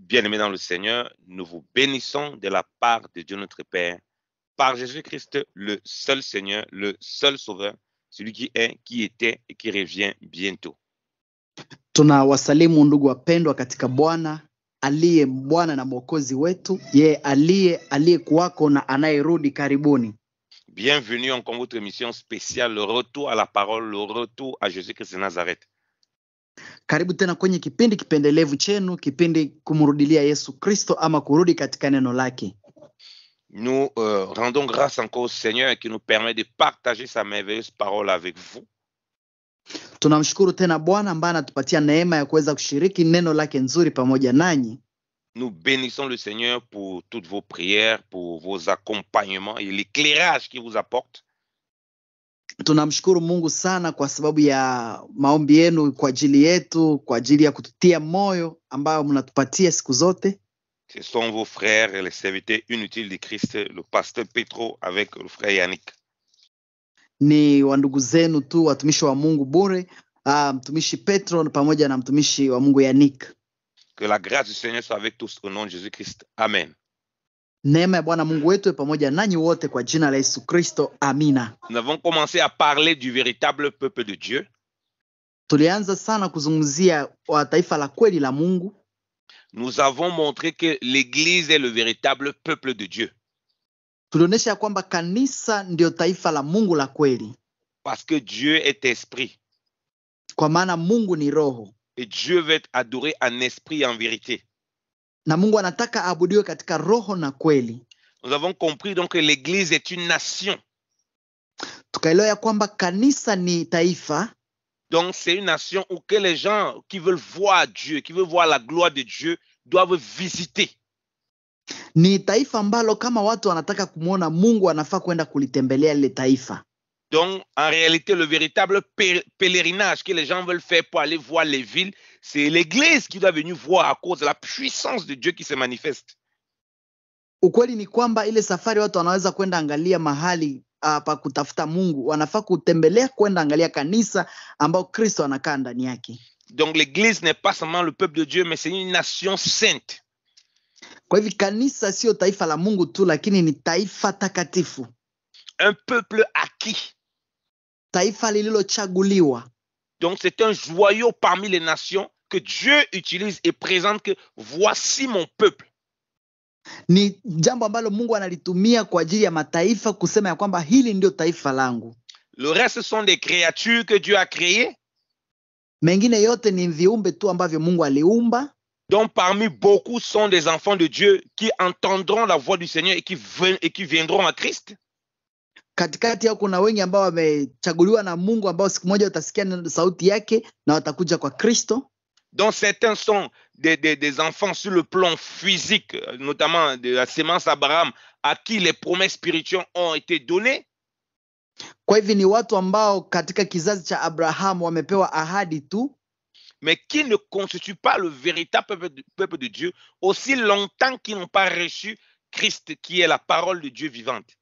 Bien-aimés dans le Seigneur, nous vous bénissons de la part de Dieu notre Père, par Jésus-Christ, le seul Seigneur, le seul Sauveur, celui qui est, qui était et qui revient bientôt. Tunawasalimu ndugu wapendwa katika Bwana, aliye Bwana na Mwokozi wetu, yeye aliyekuwako na anayerudi karibuni. Bienvenue encore votre émission spéciale, le retour à la parole, le retour à Jésus-Christ de Nazareth. Karibu tena kwenye kipindi kipendelevu chenu, kipindi kumrudilia Yesu Kristo ama kurudi katika neno lake. Nous rendons grâce encore au Seigneur qui nous permet de partager sa merveilleuse parole avec vous. Tunamshukuru tena Bwana ambaye anatupatia neema ya kuweza kushiriki neno lake nzuri pamoja nanyi. Nous bénissons le Seigneur pour toutes vos prières, pour vos accompagnements et l'éclairage qu'il vous apporte. Tunamshukuru Mungu sana kwa sababu ya maombi yenu kwa ajili yetu, kwa ajili ya kututia moyo ambayo mnatupatia siku zote. Ce sont vos frères et les serviteurs inutiles de Christ, le pasteur Petro avec le frère Yannick. Ni wandugu zenu tu, watumishi wa Mungu bure, mtumishi Petro pamoja na mtumishi wa Mungu Yannick. Que la grâce du Seigneur soit avec tous au nom de Jésus-Christ. Amen. Neema ya Bwana Mungu wetu pamoja nanyi wote kwa jina la Yesu Kristo. Amina. Nous avons commencé à parler du véritable peuple de Dieu. Tulianza sana kuzungumzia wa taifa la kweli la Mungu. Nous avons montré que l'Église est le véritable peuple de Dieu. Tulionyesha kwamba kanisa ndio taifa la Mungu la kweli. Parce que Dieu est esprit. Kwa maana Mungu ni roho. Et Dieu veut être adoré en esprit et en vérité. Na Mungu anataka aabudiwe katika roho na kweli. Nous avons compris donc que l'Église est une nation. Tukaelewa ya kwamba kanisa ni taifa. Donc c'est une nation où que les gens qui veulent voir Dieu, qui veulent voir la gloire de Dieu, doivent visiter. Ni taifa ambalo kama watu wanataka kumuona Mungu wanafaa kwenda kulitembelea lile taifa. Donc en réalité le véritable pèlerinage que les gens veulent faire pour aller voir les villes, c'est l'Église qui doit venir voir à cause de la puissance de Dieu qui se manifeste. Ukweli ni kwamba ile safari watu wanaweza kwenda angalia mahali pa kutafuta Mungu, wanafaa kutembelea kwenda angalia kanisa ambao Kristo anakaa ndani yake. Donc l'Église n'est pas seulement le peuple de Dieu, mais c'est une nation sainte. Kwa hivyo kanisa sio taifa la Mungu tu, lakini ni taifa takatifu. Un peuple acquis. Taifa lililochaguliwa. Donc c'est un joyau parmi les nations que Dieu utilise et présente que voici mon peuple. Ni jambo ambalo Mungu analitumia kwa ajili ya mataifa kusema ya kwamba hili ndio taifa langu. Le reste sont des créatures que Dieu a créées. Mengine yote ni viumbe tu ambavyo Mungu aliumba. Donc parmi beaucoup sont des enfants de Dieu qui entendront la voix du Seigneur et qui viendront à Christ. Katikati yao kuna wengi ambao wamechaguliwa na Mungu ambao siku moja watasikia sauti yake na watakuja kwa Kristo. Donc certains sont des enfants sur le plan physique, notamment de la sémence Abraham, à qui les promesses spirituelles ont été données. Kwa hivyo ni watu ambao katika kizazi cha Abraham wamepewa ahadi tu. Mais qui ne constituent pas le véritable peuple de Dieu aussi longtemps qu'ils n'ont pas reçu Christ qui est la parole de Dieu vivante.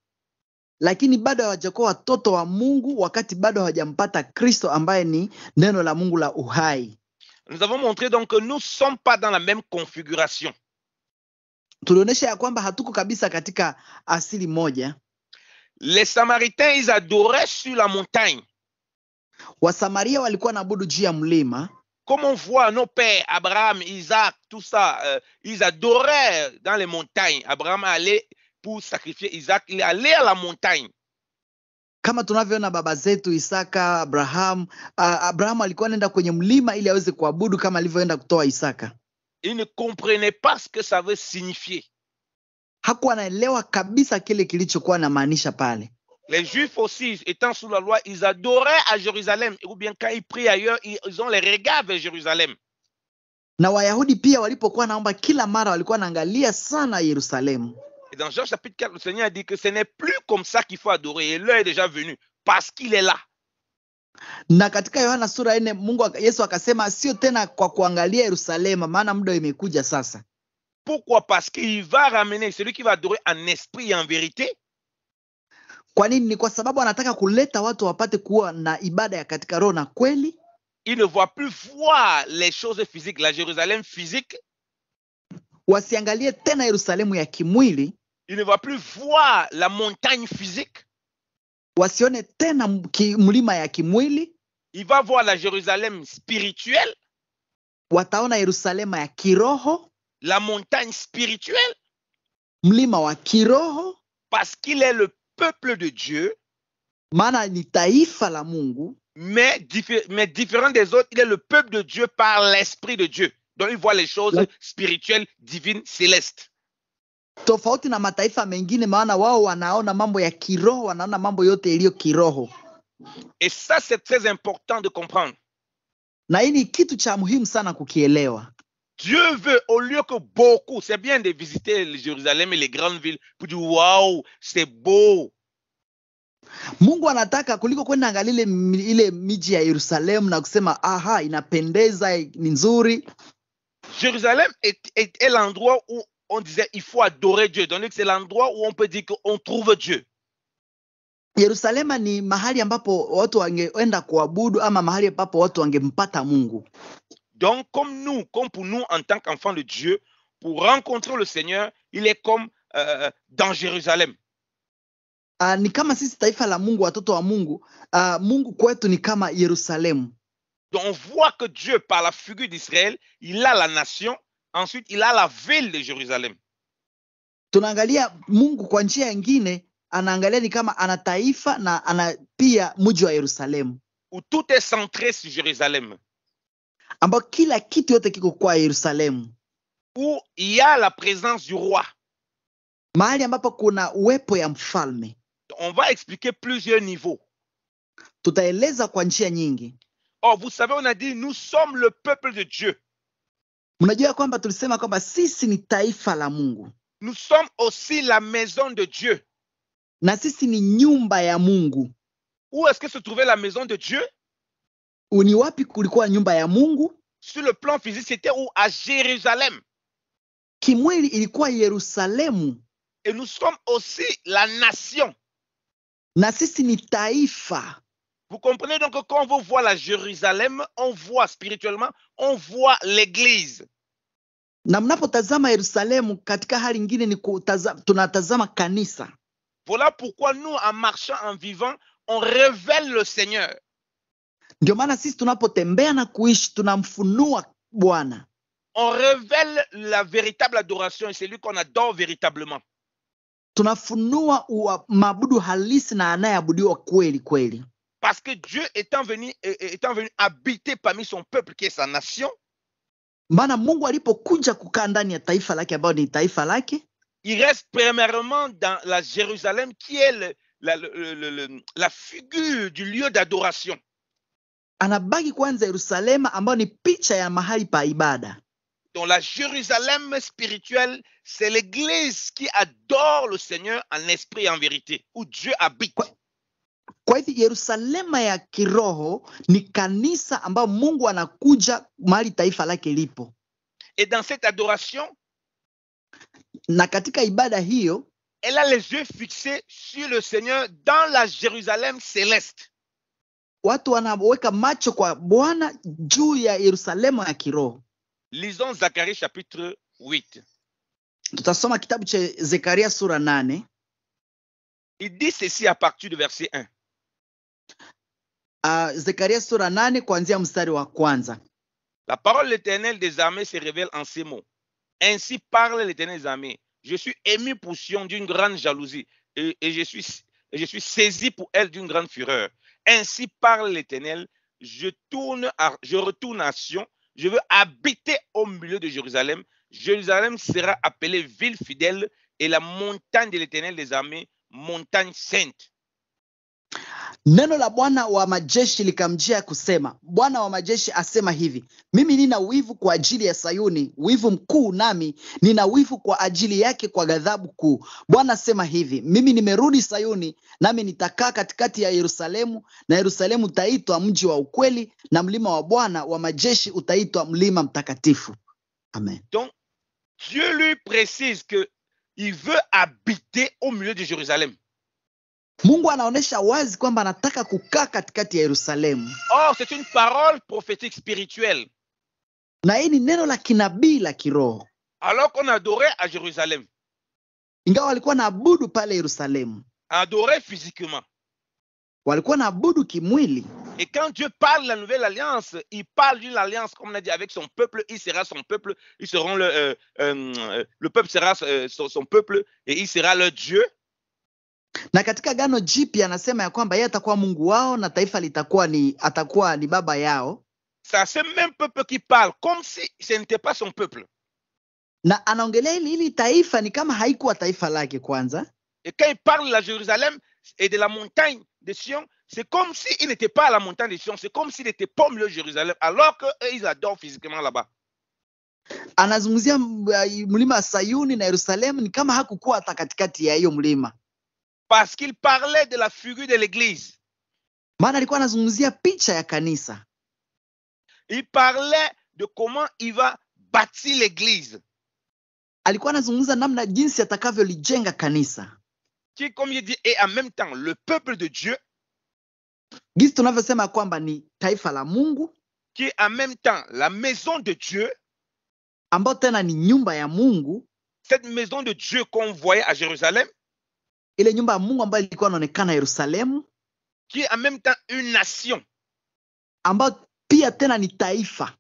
Lakini bado hawajakuwa watoto wa Mungu wakati bado hawajampata Kristo ambaye ni neno la Mungu la uhai. Nous avons montré donc que nous ne sommes pas dans la même configuration. Tulionyesha ya kwamba hatuko kabisa katika asili moja. Les Samaritains, ils adoraient sur la montagne. Wasamaria walikuwa wanaabudu juu ya mlima. Comme on voit nos pères, Abraham, Isaac, tout ça, ils adoraient dans les montagnes. Abraham allait pour sacrifier Isaac, il allait à la montagne. Kama tunavyoona baba zetu Isaka, Abraham alikuwa anaenda kwenye mlima ili aweze kuabudu kama alivyoenda kutoa Isaka. Il ne comprenait pas ce que ça veut signifier. Hakuwa anaelewa kabisa kile kilichokuwa inamaanisha pale. Les Juifs aussi, étant sous la loi, ils adoraient à Jérusalem. Ou bien quand ils prient ailleurs, ils ont les regards vers Jérusalem. Na Wayahudi pia walipokuwa naomba kila mara walikuwa naangalia sana Yerusalemu. Et dans Jean chapitre 4, le Seigneur a dit que ce n'est plus comme ça qu'il faut adorer. Et l'heure est déjà venue parce qu'il est là. Na katika Yohana sura 4 Yesu akasema sio tena kwa kuangalia Yerusalemu maana muda imekuja sasa. Pourquoi? Parce qu'il va ramener celui qui va adorer en esprit et en vérité. Kwa nini? Ni kwa sababu anataka kuleta watu wapate kuwa na ibada ya katika roho na kweli. Il ne voit plus voir les choses physiques, la Jérusalem physique. wasiangalie tena Yerusalemu ya kimwili, il ne va plus voir la montagne physique, wasione tena mlima ya kimwili, il va voir la Jérusalem spirituelle, wataona Yerusalema ya kiroho, la montagne spirituelle, mlima wa kiroho, parce qu'il est le peuple de Dieu, maana ni taifa la Mungu, mais différent des autres, il est le peuple de Dieu par l'Esprit de Dieu. Donc il voit les choses spirituelles, divines, célestes. Tofauti na mataifa mengine, maana wao wanaona mambo ya kiroho, wanaona mambo yote yaliyo kiroho. Et ça, c'est très important de comprendre. Na hii ni kitu cha muhimu sana kukielewa. Dieu veut, au lieu que beaucoup, c'est bien de visiter Jérusalem et les grandes villes pour dire waouh, c'est beau. Mungu anataka kuliko kwenda angalia ile miji ya Yerusalemu na kusema aha, inapendeza, ni nzuri. Jérusalem est l'endroit où on disait il faut adorer Dieu. Donc c'est l'endroit où on peut dire qu'on trouve Dieu. Yerusalema ni mahali ambapo watu wangeenda kuabudu ama mahali ambapo watu wangempata Mungu. Donc comme pour nous en tant qu'enfants de Dieu, pour rencontrer le Seigneur, il est comme dans Jérusalem. Ni kama sisi taifa la Mungu, watoto wa Mungu, Mungu kwetu ni kama Yerusalemu. Donc on voit que Dieu, par la figure d'Israël, il a la nation, ensuite il a la ville de Jérusalem. Tunaangalia Mungu kwa njia nyingine, anaangalia ni kama ana taifa na ana pia mji wa Yerusalemu. Où tout est centré sur Jérusalem. Ambao kila kitu yote kiko kwa Yerusalemu. Où il y a la présence du roi. Mahali ambapo kuna uwepo ya mfalme. On va expliquer plusieurs niveaux. Tutaeleza kwa njia nyingi. Oh, vous savez, on a dit, nous sommes le peuple de Dieu. Mnajua kwamba tulisema kwamba sisi ni taifa la Mungu. Nous sommes aussi la maison de Dieu. Na sisi ni nyumba ya Mungu. Où est-ce que se trouvait la maison de Dieu? Ni wapi kulikuwa nyumba ya Mungu? Sur le plan physique, c'était où? À Jérusalem. Kimwili ilikuwa Yerusalemu. Et nous sommes aussi la nation. Na sisi ni taifa. Vous comprenez donc que quand on voit la Jérusalem, on voit spirituellement, on voit l'église. Na mnapotazama Yerusalemu katika hali nyingine ni tunatazama kanisa. Voilà pourquoi nous, en marchant, en vivant, on révèle le Seigneur. Ndio maana sisi tunapotembea na kuishi tunamfunua Bwana. On révèle la véritable adoration et c'est lui qu'on adore véritablement. Tunafunua maabudu halisi na anayeabudiwa kweli kweli. Parce que Dieu étant venu habiter parmi son peuple qui est sa nation, maana Mungu alipokuja kukaa ndani ya taifa lake ambao ni taifa lake, il reste premièrement dans la Jérusalem qui est la figure du lieu d'adoration. Anabaki kwanza Yerusalema ambao ni picha ya mahali pa ibada. Donc la Jérusalem spirituelle, c'est l'église qui adore le Seigneur en esprit et en vérité, où Dieu habite. Kwa hivyo Yerusalema ya kiroho ni kanisa ambao Mungu anakuja mahali taifa lake lipo. Et dans cette adoration, na katika ibada hiyo, elle a les yeux fixés sur le Seigneur dans la Jérusalem céleste. Watu wanaweka macho kwa Bwana juu ya Yerusalemu ya kiroho. Lisons Zacharie chapitre 8. Tutasoma kitabu cha Zekaria sura 8. Il dit ceci à partir du verset 1. Zekaria sura 8 kuanzia mstari wa kwanza. La parole de l'Éternel des armées se révèle en ces mots. Ainsi parle l'Éternel des armées. Je suis ému pour Sion d'une grande jalousie et je suis saisi pour elle d'une grande fureur. Ainsi parle l'Éternel. Je retourne à Sion. Je veux habiter au milieu de Jérusalem. Jérusalem sera appelée ville fidèle et la montagne de l'Éternel des armées, montagne sainte. Neno la Bwana wa majeshi likamjia kusema, Bwana wa majeshi asema hivi, mimi nina wivu kwa ajili ya Sayuni, wivu mkuu, nami nina wivu kwa ajili yake kwa ghadhabu kuu. Bwana asema hivi, mimi nimerudi Sayuni, nami nitakaa katikati ya Yerusalemu, na Yerusalemu utaitwa mji wa ukweli, na mlima wa Bwana wa majeshi utaitwa mlima mtakatifu. Amen. Donc, Dieu lui précise que il veut habiter au milieu de Jérusalem. Mungu anaonesha wazi kwamba anataka kukaa katikati ya Yerusalemu. Oh, c'est une parole prophétique spirituelle. Na hii ni neno la kinabii la kiroho. alors qu'on adorait à Jérusalem. ingawa walikuwa naabudu pale Yerusalemu, Adorait physiquement. walikuwa naabudu kimwili. Et quand Dieu parle de la nouvelle alliance, il parle d'une alliance, comme on a dit, avec son peuple. Il sera son peuple. Ils seront le peuple sera son peuple et il sera leur Dieu. Na katika Agano Jipya anasema ya kwamba yeye atakuwa Mungu wao na taifa atakuwa ni baba yao. C'est ce même peuple qui parle, comme si ce n'était pas son peuple. Na anaongelea hili taifa ni kama haikuwa taifa lake kwanza. Et quand il parle de la Jérusalem et de la montagne de Sion, c'est comme s'il n'était pas à la montagne de Sion, c'est comme s'il n'était pas au milieu de Jérusalem, alors qu'ils adorent physiquement là-bas. Anazungumzia mlima wa Sayuni na Yerusalemu ni kama hakukuwa hata katikati ya hiyo mlima. Parce qu'il parlait de la figure de l'église. Maana alikuwa anazungumzia picha ya kanisa. Il parlait de comment il va bâtir l'église. Alikuwa anazungumza namna jinsi atakavyolijenga kanisa. Qui, comme il dit, est en même temps le peuple de Dieu. Gisi tunavyosema kwamba ni taifa la Mungu. Qui est en même temps la maison de Dieu. Ambao tena ni nyumba ya Mungu. Cette maison de Dieu qu'on voyait à Jérusalem. Ile nyumba ya Mungu ambayo ilikuwa inaonekana Yerusalemu. Qui est en même temps une nation. Ambao pia tena ni taifa.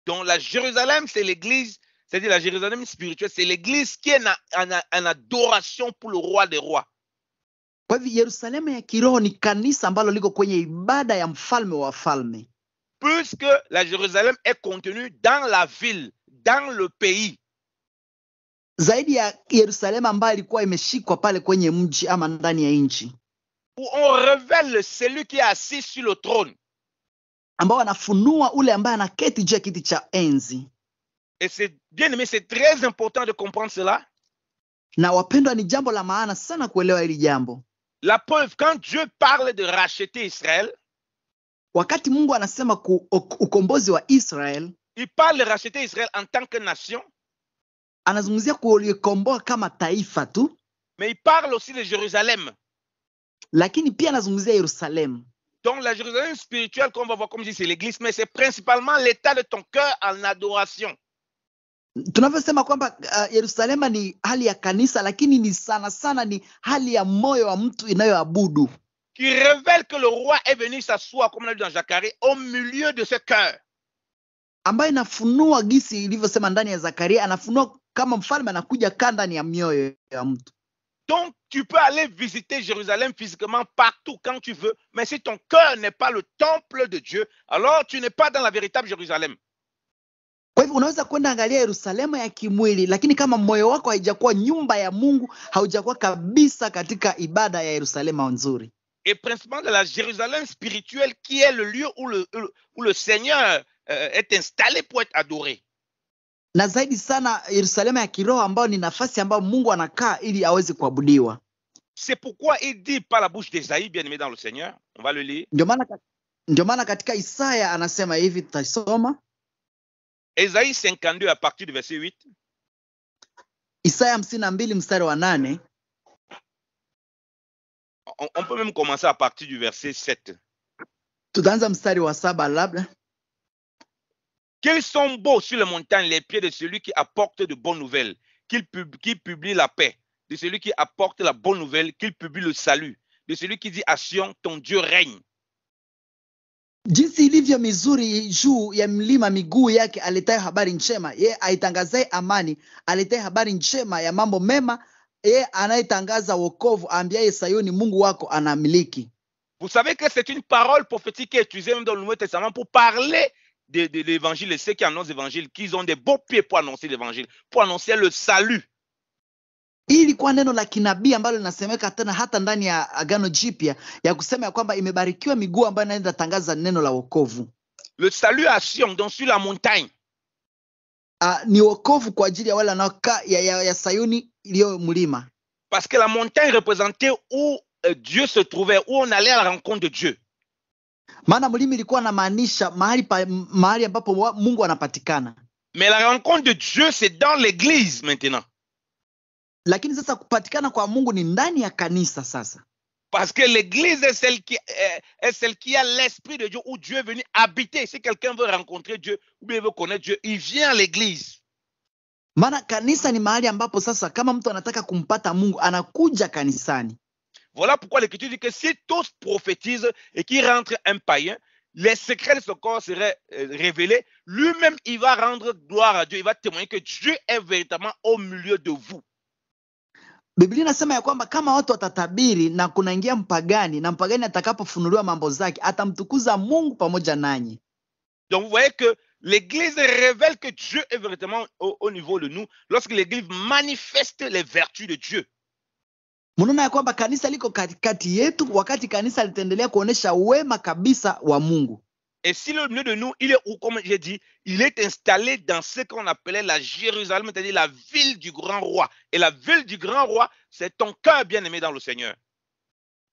Donc la Jérusalem, c'est l'église, c'est-à-dire la Jérusalem spirituelle, c'est l'église qui est en adoration pour le roi des rois. Kwa hivyo Yerusalemu ya kiroho ni kanisa ambalo liko kwenye ibada ya mfalme wa wafalme. Puisque la Jérusalem est contenue dans la ville, dans le pays. Zaidi ya Yerusalemu ambayo ilikuwa imeshikwa pale kwenye mji ama ndani ya nchi. Où on révèle celui qui est assis sur le trône. Ambao anafunua ule ambaye anaketi juu ya kiti cha enzi. Et c'est bien aimé, c'est très important de comprendre cela. Na wapendwa, ni jambo la maana sana kuelewa hili jambo. La preuve, quand Dieu parle de racheter Israël, wakati Mungu anasema ukombozi wa Israel, il parle de racheter Israël en tant que nation. Anazungumzia kulikomboa kama taifa tu. Mais il parle aussi de Jérusalem. Lakini pia anazungumzia Yerusalemu. Donc la Jérusalem spirituelle qu'on va voir comme je dis, c'est l'église, mais c'est principalement l'état de ton cœur en adoration. Tunavyosema kwamba Yerusalemu ni hali ya kanisa, lakini ni sana ni hali ya moyo wa mtu inayoabudu. Qui révèle que le roi est venu s'asseoir, comme on a dit dans Zacharie, au milieu de ce cœur. Ambayo inafunua gisi ilivyosema ndani ya Zakaria, anafunua kama mfalme anakuja kaa ndani ya mioyo ya mtu. Donc tu peux aller visiter Jérusalem physiquement partout quand tu veux, mais si ton cœur n'est pas le temple de Dieu, alors tu n'es pas dans la véritable Jérusalem. Kwa hivyo unaweza kwenda angalia Yerusalemu ya kimwili, lakini kama moyo wako haijakuwa nyumba ya Mungu, haujakuwa kabisa katika ibada ya Yerusalemu nzuri. Et principalement de la Jérusalem spirituelle qui est le lieu où le Seigneur est installé pour être adoré. Na zaidi sana Yerusalemu ya kiroho ambayo ni nafasi ambayo Mungu anakaa ili aweze kuabudiwa. C'est pourquoi il dit par la bouche d'Ésaïe, bien-aimé dans le Seigneur, on va le lire. Ndio maana katika Isaya anasema hivi, tutasoma. Ésaïe 52 à partir du verset 8. Isaya 52 mstari wa 8. On peut même commencer à partir du verset 7. Tutaanza mstari wa 7 labda. Quels sont beaux sur les montagnes les pieds de celui qui apporte de bonnes nouvelles, qui publie la paix, de celui qui apporte la bonne nouvelle, qu'il publie le salut, de celui qui dit à Sion, ton Dieu règne. Jinsi ilivyo mizuri juu ya mlima miguu yake aletaye habari njema, yeye aitangazaye amani, aletaye habari njema ya mambo mema, yeye anayetangaza wokovu, ambiaye Sayuni Mungu wako anamiliki. Vous savez que c'est une parole prophétique qui est utilisée même dans le Nouveau Testament pour parler de l'évangile, et ceux qui annoncent l'évangile, qu'ils ont des beaux pieds pour annoncer l'évangile, pour annoncer le salut. Ili kwa neno la kinabii ambalo linasemeka tena hata ndani ya Agano Jipya ya kusema ya kwamba imebarikiwa miguu ambayo inaenda tangaza neno la wokovu. Le salut à Sion, donc sur la montagne. Ni wokovu kwa ajili ya wale wanaokaa ya Sayuni iliyo mlima. Parce que la montagne représentait où Dieu se trouvait, où on allait à la rencontre de Dieu. Maana mlima ilikuwa inamaanisha mahali ambapo Mungu anapatikana. Mais la rencontre de Dieu, c'est dans l'église maintenant. Lakini sasa kupatikana kwa Mungu ni ndani ya kanisa sasa. Parce que l'église est celle qui a l'esprit de Dieu, où Dieu est venu habiter. Si quelqu'un veut rencontrer Dieu ou bien veut connaître Dieu, il vient à l'église. Maana kanisa ni mahali ambapo sasa kama mtu anataka kumpata Mungu anakuja kanisani. Voilà pourquoi l'Écriture dit que si tous prophétisent et qu'il rentre un païen, les secrets de son corps seraient révélés. Lui-même, il va rendre gloire à Dieu. Il va témoigner que Dieu est véritablement au milieu de vous. Biblia inasema ya kwamba kama watu watatabiri na kunaingia mpagani na mpagani atakapofunuliwa mambo zake atamtukuza Mungu pamoja nanyi. Donc vous voyez que l'Église révèle que Dieu est véritablement au niveau de nous lorsque l'Église manifeste les vertus de Dieu. Mnaona ya kwamba kanisa liko katikati yetu wakati kanisa litaendelea kuonesha wema kabisa wa Mungu. Et si le milieu de nous, il est, comme j'ai dit, il est installé dans ce qu'on appelait la Jérusalem, c'est-à-dire la ville du grand roi. Et la ville du grand roi, c'est ton cœur bien-aimé dans le Seigneur.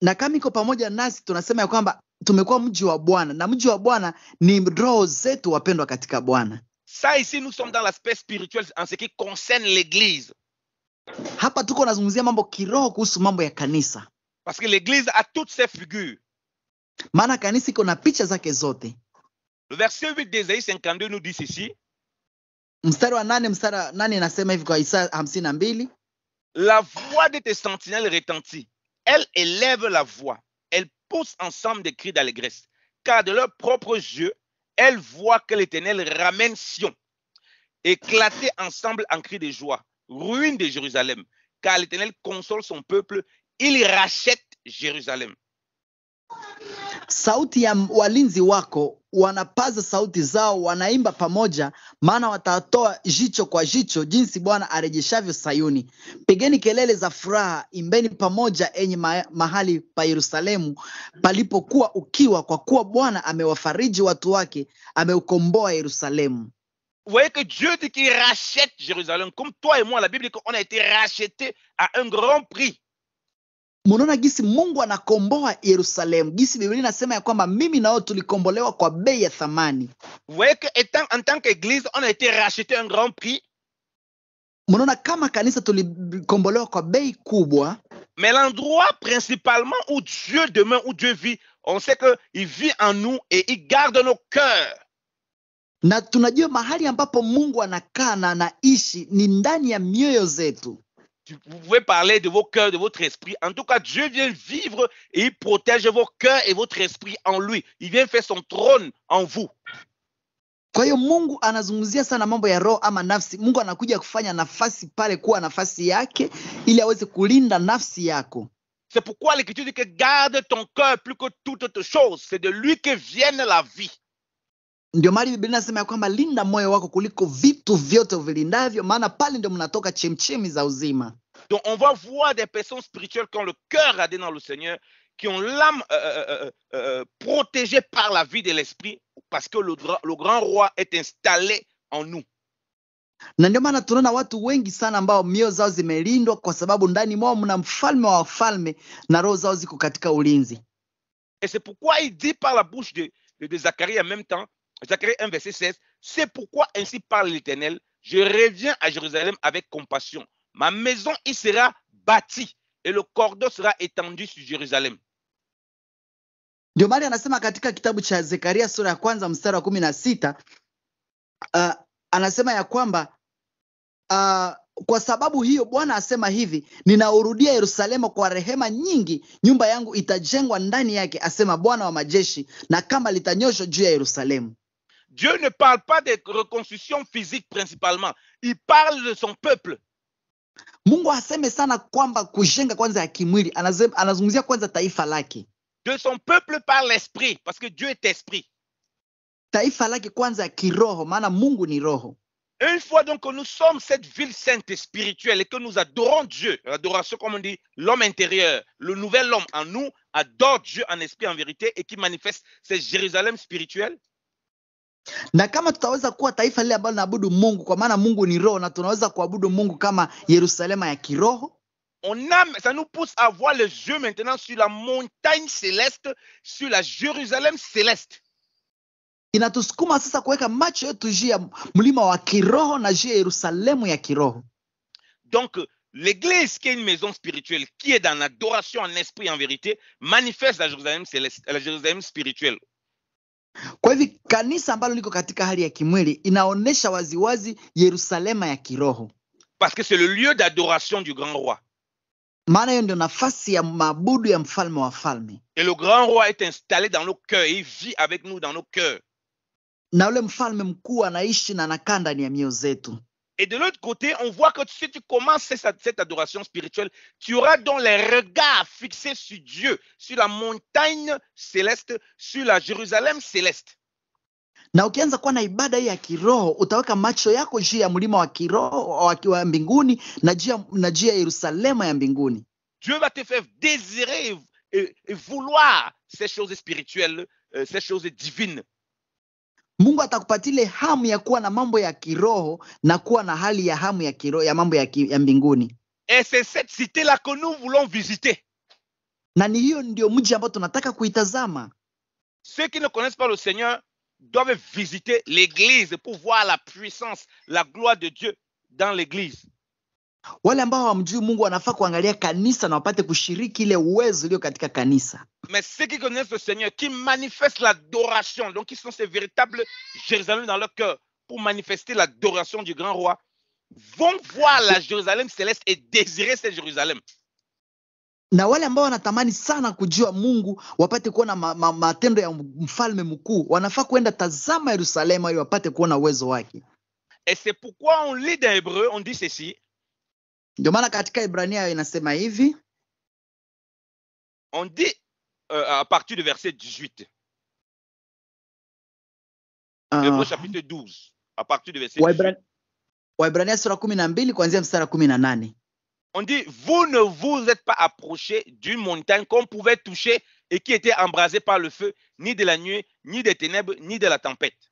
Na kama iko pamoja nasi tunasema ya kwamba tumekuwa mji wa Bwana na mji wa Bwana ni roho zetu wapendwa katika Bwana. Ça ici, nous sommes dans l'aspect spirituel en ce qui concerne l'Église. Hapa tuko nazungumzia mambo kiroho kuhusu mambo ya kanisa. Parce que l'Église a toutes ses figures. Maana kanisa iko na picha zake zote. Le verset 8 d'Ésaïe 52 nous dit ceci. Mstari wa 8 inasema hivi kwa Isaya 52. La voix de tes sentinelles retentit. Elles élèvent la voix. Elles poussent ensemble des cris d'allégresse. Car de leurs propres yeux, elles voient que l'Éternel ramène Sion. Éclater ensemble en cris de joie. Ruine de Jérusalem. Car l'Éternel console son peuple. Il rachète Jérusalem. Sauti ya walinzi wako wanapaza sauti zao, wanaimba pamoja, maana watatoa jicho kwa jicho jinsi Bwana arejeshavyo Sayuni. Pigeni kelele za furaha, imbeni pamoja enyi mahali pa Yerusalemu palipokuwa ukiwa, kwa kuwa Bwana amewafariji watu wake, ameukomboa Yerusalemu. Vous voyez que Dieu dit qu'il rachète Jérusalem. Comme toi et moi, la Bible dit qu'on a été racheté à un grand prix. Munaona gisi Mungu anakomboa Yerusalemu. Gisi Biblia inasema ya kwamba mimi nao tulikombolewa kwa bei ya thamani. Vous voyez que en tant qu'église, on a été racheté un grand prix. Munaona kama kanisa tulikombolewa kwa bei kubwa. Mais l'endroit principalement où Dieu demeure, où Dieu vit, on sait qu'il vit en nous et il garde nos cœurs. Na tunajua mahali ambapo Mungu anakaa na anaishi ni ndani ya mioyo zetu. Vous pouvez parler de vos cœurs, de votre esprit. En tout cas, Dieu vient vivre et il protège vos cœurs et votre esprit en lui. Il vient faire son trône en vous. Kwa hiyo Mungu anazungumzia sana mambo ya roho ama nafsi. Mungu anakuja kufanya nafasi pale kuwa nafasi yake ili aweze kulinda nafsi yako. C'est pourquoi l'Écriture dit que garde ton cœur plus que toute autre chose. C'est de lui que vienne la vie. Ndio maana Biblia inasema ya kwamba linda moyo wako kuliko vitu vyote vilindavyo, maana pale ndio mnatoka chemchemi za uzima. Donc on va voir des personnes spirituelles qui ont le cœur radé dans le Seigneur, qui ont l'âme protégée par la vie de l'esprit, parce que le grand roi est installé en nous. Na ndio maana tunaona watu wengi sana ambao mioyo zao zimelindwa kwa sababu ndani mwao mna mfalme wa wafalme na roho zao ziko katika ulinzi. Et c'est pourquoi il dit par la bouche de Zacharie en même temps, Zacharie 1 verset 16, c'est pourquoi ainsi parle l'Éternel, je reviens à Jérusalem avec compassion. Ma maison y sera bâtie et le cordon sera étendu sur Jérusalem. Ndio maana anasema katika kitabu cha Zekaria sura ya 1 mstari wa 16, anasema ya kwamba kwa sababu hiyo Bwana asema hivi, ninaurudia Yerusalemu kwa rehema nyingi, nyumba yangu itajengwa ndani yake, asema Bwana wa majeshi, na kama litanyoshwa juu ya Yerusalemu. Dieu ne parle pas de reconstruction physique principalement, il parle de son peuple. Mungu haseme sana kwamba kujenga kwanza ya kimwili, anazungumzia kwanza taifa lake. De son peuple par l'esprit, parce que Dieu est esprit. Taifa lake kwanza ya kiroho, maana Mungu ni roho. Une fois donc que nous sommes cette ville sainte et spirituelle et que nous adorons Dieu, l'adoration comme on dit, l'homme intérieur, le nouvel homme en nous adore Dieu en esprit, en vérité et qui manifeste cette Jérusalem spirituelle. Na kama tutaweza kuwa taifa lile ambalo linaabudu Mungu, kwa maana Mungu ni roho na tunaweza kuabudu Mungu kama Yerusalema ya kiroho. Ça nous pousse à voir les yeux maintenant sur la montagne céleste, sur la Jérusalem céleste. Inatusukuma sasa kuweka macho yetu juu ya mlima wa kiroho na juu ya Yerusalemu ya kiroho. Donc, l'église qui est une maison spirituelle, qui est dans l'adoration en esprit en vérité, manifeste la Jérusalem céleste, la Jérusalem spirituelle. Kwa hivyo kanisa ambalo liko katika hali ya kimwili inaonesha waziwazi Yerusalema ya kiroho. Parce que c'est le lieu d'adoration du grand roi. Maana hiyo ndio nafasi ya maabudu ya mfalme wa falme. Et le grand roi est installé dans nos cœurs. Il vit avec nous dans nos cœurs. Na ule mfalme mkuu anaishi na anakaa ndani ya mioyo zetu. Et de l'autre côté, on voit que si tu commences cette adoration spirituelle, tu auras donc les regards fixés sur Dieu, sur la montagne céleste, sur la Jérusalem céleste. Na ukianza kuwa na ibada hii ya kiroho, utaweka macho yako juu ya mlima wa kiroho wa mbinguni na juu ya Yerusalema ya mbinguni. Dieu va te faire désirer et vouloir ces choses spirituelles, ces choses divines. Mungu atakupatia ile hamu ya kuwa na mambo ya kiroho na kuwa na hali ya hamu ya kiroho ya mambo ya mbinguni. Et c'est cette cité-là que nous voulons visiter. Na ni hiyo ndio mji ambao tunataka kuitazama. Ceux qui ne connaissent pas le Seigneur doivent visiter l'église pour voir la puissance, la gloire de Dieu dans l'église. Wale ambao hawamjui Mungu wanafaa kuangalia kanisa na wapate kushiriki ile uwezo ulio katika kanisa. Mais ceux qui connaissent le Seigneur, qui manifestent l'adoration, donc qui sont ces véritables Jérusalem dans leur cœur pour manifester l'adoration du grand roi, vont voir la Jérusalem céleste et désirer cette Jérusalem. Na wale ambao wanatamani sana kujua Mungu wapate kuona matendo ya mfalme mkuu, wanafaa kwenda tazama Yerusalemu ili wapate kuona uwezo wake. Et c'est pourquoi on lit dans Hébreu, on dit ceci. Ndio maana katika Ibrania inasema hivi. On dit à partir du verset 18. Hébreu chapitre 12, à partir du verset 18. Waibrania sura 12 kuanzia mstari 18. On dit, vous ne vous êtes pas approchés d'une montagne qu'on pouvait toucher et qui était embrasée par le feu, ni de la nuit, ni des ténèbres, ni de la tempête.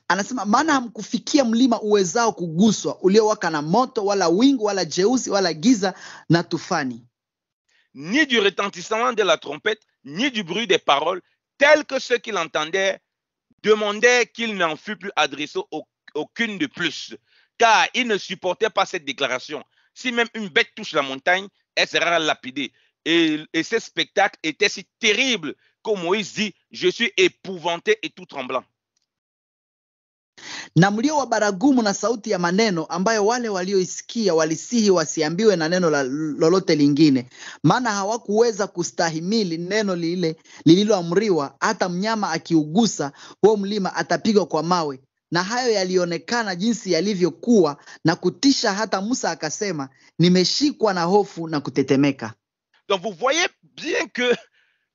Anasema maana hamkufikia mlima uwezao kuguswa, uliowaka na moto wala wingu wala jeusi wala giza na tufani. Ni du retentissement de la trompette, ni du bruit des paroles, tel que ceux qui l'entendaient demandaient qu'il n'en fût plus adressé aucune de plus, car ils ne supportaient pas cette déclaration. Si même une bête touche la montagne, elle sera lapidée. Et ce spectacle était si terrible que Moïse dit, je suis épouvanté et tout tremblant. Na mlio wa baragumu na sauti ya maneno ambayo wale walioisikia walisihi wasiambiwe na neno lolote lingine, maana hawakuweza kustahimili neno lile lililoamriwa. Hata mnyama akiugusa huo mlima atapigwa kwa mawe. Na hayo yalionekana jinsi yalivyokuwa na kutisha, hata Musa akasema, nimeshikwa na hofu na kutetemeka. Donc vous voyez bien que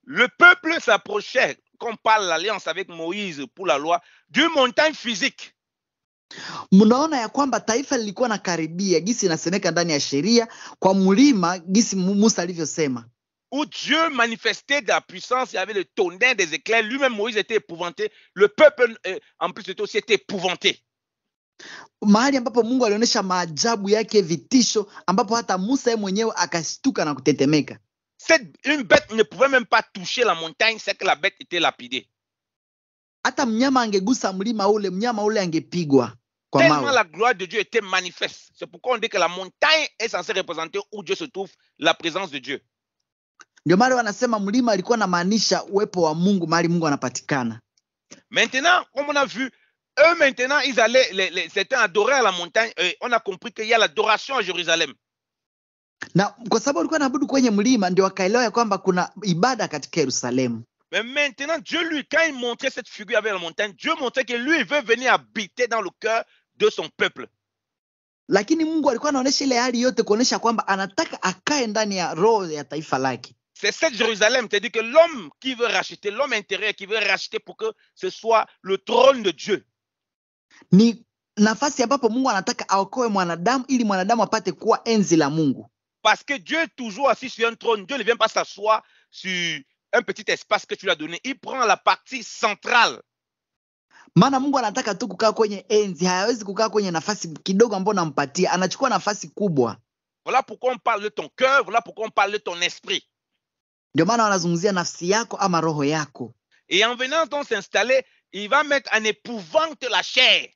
le peuple s'approchait, qu'on parle l'alliance avec Moïse pour la loi, d'une montagne physique. Mnaona ya kwamba taifa lilikuwa na karibia, gisi inasemeka ndani ya sheria, kwa mlima gisi Musa alivyosema. Où Dieu manifestait de la puissance, il y avait le tonnerre, des éclairs. Lui-même, Moïse était épouvanté. Le peuple, en plus, était aussi épouvanté. Mahali ambapo Mungu alionyesha maajabu yake, vitisho, ambapo hata Musa yeye mwenyewe akashtuka na kutetemeka. Une bête ne pouvait même pas toucher la montagne, c'est que la bête était lapidée. Hata mnyama angegusa mlima ule, mnyama ule angepigwa kwa mawe. Tellement la gloire de Dieu était manifeste. C'est pourquoi on dit que la montagne est censée représenter où Dieu se trouve, la présence de Dieu. Ndio maana wanasema mlima alikuwa anamaanisha uwepo wa Mungu, mahali Mungu anapatikana. Maintenant, comme on a vu, eux maintenant, ils allaient, certains adoraient à la montagne. Et on a compris qu'il y a l'adoration à Jérusalem. Na kwa sababu walikuwa wanaabudu kwenye mlima, ndio wakaelewa ya kwamba kuna ibada katika Yerusalemu. Mais maintenant, Dieu, lui, quand il montrait cette figure avec la montagne, Dieu montrait que lui, il veut venir habiter dans le cœur de son peuple. Lakini Mungu alikuwa anaonyesha ile hali yote kuonyesha kwamba anataka akae ndani ya roho ya taifa lake. C'est cette Jérusalem, c'est-à-dire que l'homme qui veut racheter, l'homme intérieur qui veut racheter pour que ce soit le trône de Dieu. Ni nafasi ambapo Mungu anataka aokoe mwanadamu ili mwanadamu apate kuwa enzi la Mungu. Parce que Dieu est toujours assis sur un trône. Dieu ne vient pas s'asseoir sur un petit espace que tu lui as donné. Il prend la partie centrale. Maana Mungu anataka tu kukaa kwenye enzi, hawezi kukaa kwenye nafasi kidogo ambayo nampatia, anachukua nafasi kubwa. Voilà pourquoi on parle de ton cœur, voilà pourquoi on parle de ton esprit. Ndio maana wanazungumzia nafsi yako ama roho yako. Et en venant donc s'installer, il va mettre en épouvante la chair.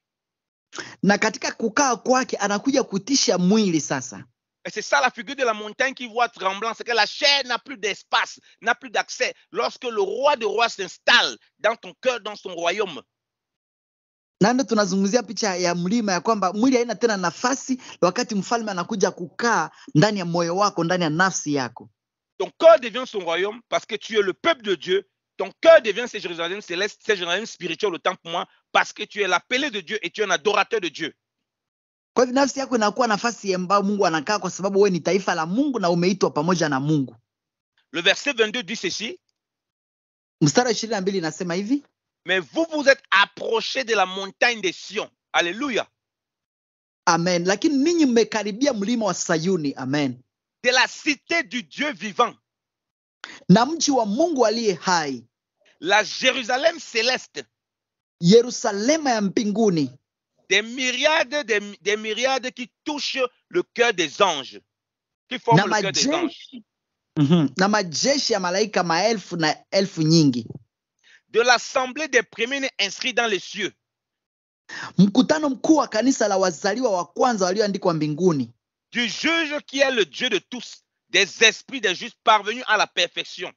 Na katika kukaa kwake anakuja kutisha mwili sasa. Et c'est ça la figure de la montagne qui voit tremblant, c'est que la chair n'a plus d'espace, n'a plus d'accès. Lorsque le roi des rois s'installe dans ton cœur, dans son royaume, Na ndio tunazungumzia picha ya mlima ya kwamba mwili haina tena nafasi wakati mfalme anakuja kukaa ndani ya moyo wako, ndani ya nafsi yako. ton cœur devient son royaume parce que tu es le peuple de Dieu. Ton cœur devient ces Jérusalem céleste, ces Jérusalem spirituel, autant pour moi, parce que tu es l'appelé de Dieu et tu es un adorateur de Dieu. Kwa hivyo nafsi yako inakuwa nafasi ambayo Mungu anakaa, kwa sababu wewe ni taifa la Mungu na umeitwa pamoja na Mungu. Le verset 22 dit ceci. Mstari wa 22 inasema hivi: Mais vous vous êtes approchés de la montagne de Sion. Alléluia. Amen. Lakini ninyi mmekaribia mlima wa Sayuni. Amen. De la cité du Dieu vivant. Na mji wa Mungu aliye hai. La Jérusalem céleste. Yerusalema ya mbinguni. Des myriades qui touchent le cœur des anges. Qui forment le cœur des anges. Na majeshi ya malaika maelfu na elfu nyingi. De l'assemblée des premiers inscrits dans les cieux. Mkutano mkuu wa kanisa la wazaliwa wa kwanza walioandikwa mbinguni. Du juge qui est le Dieu de tous, des esprits des justes parvenus à la perfection.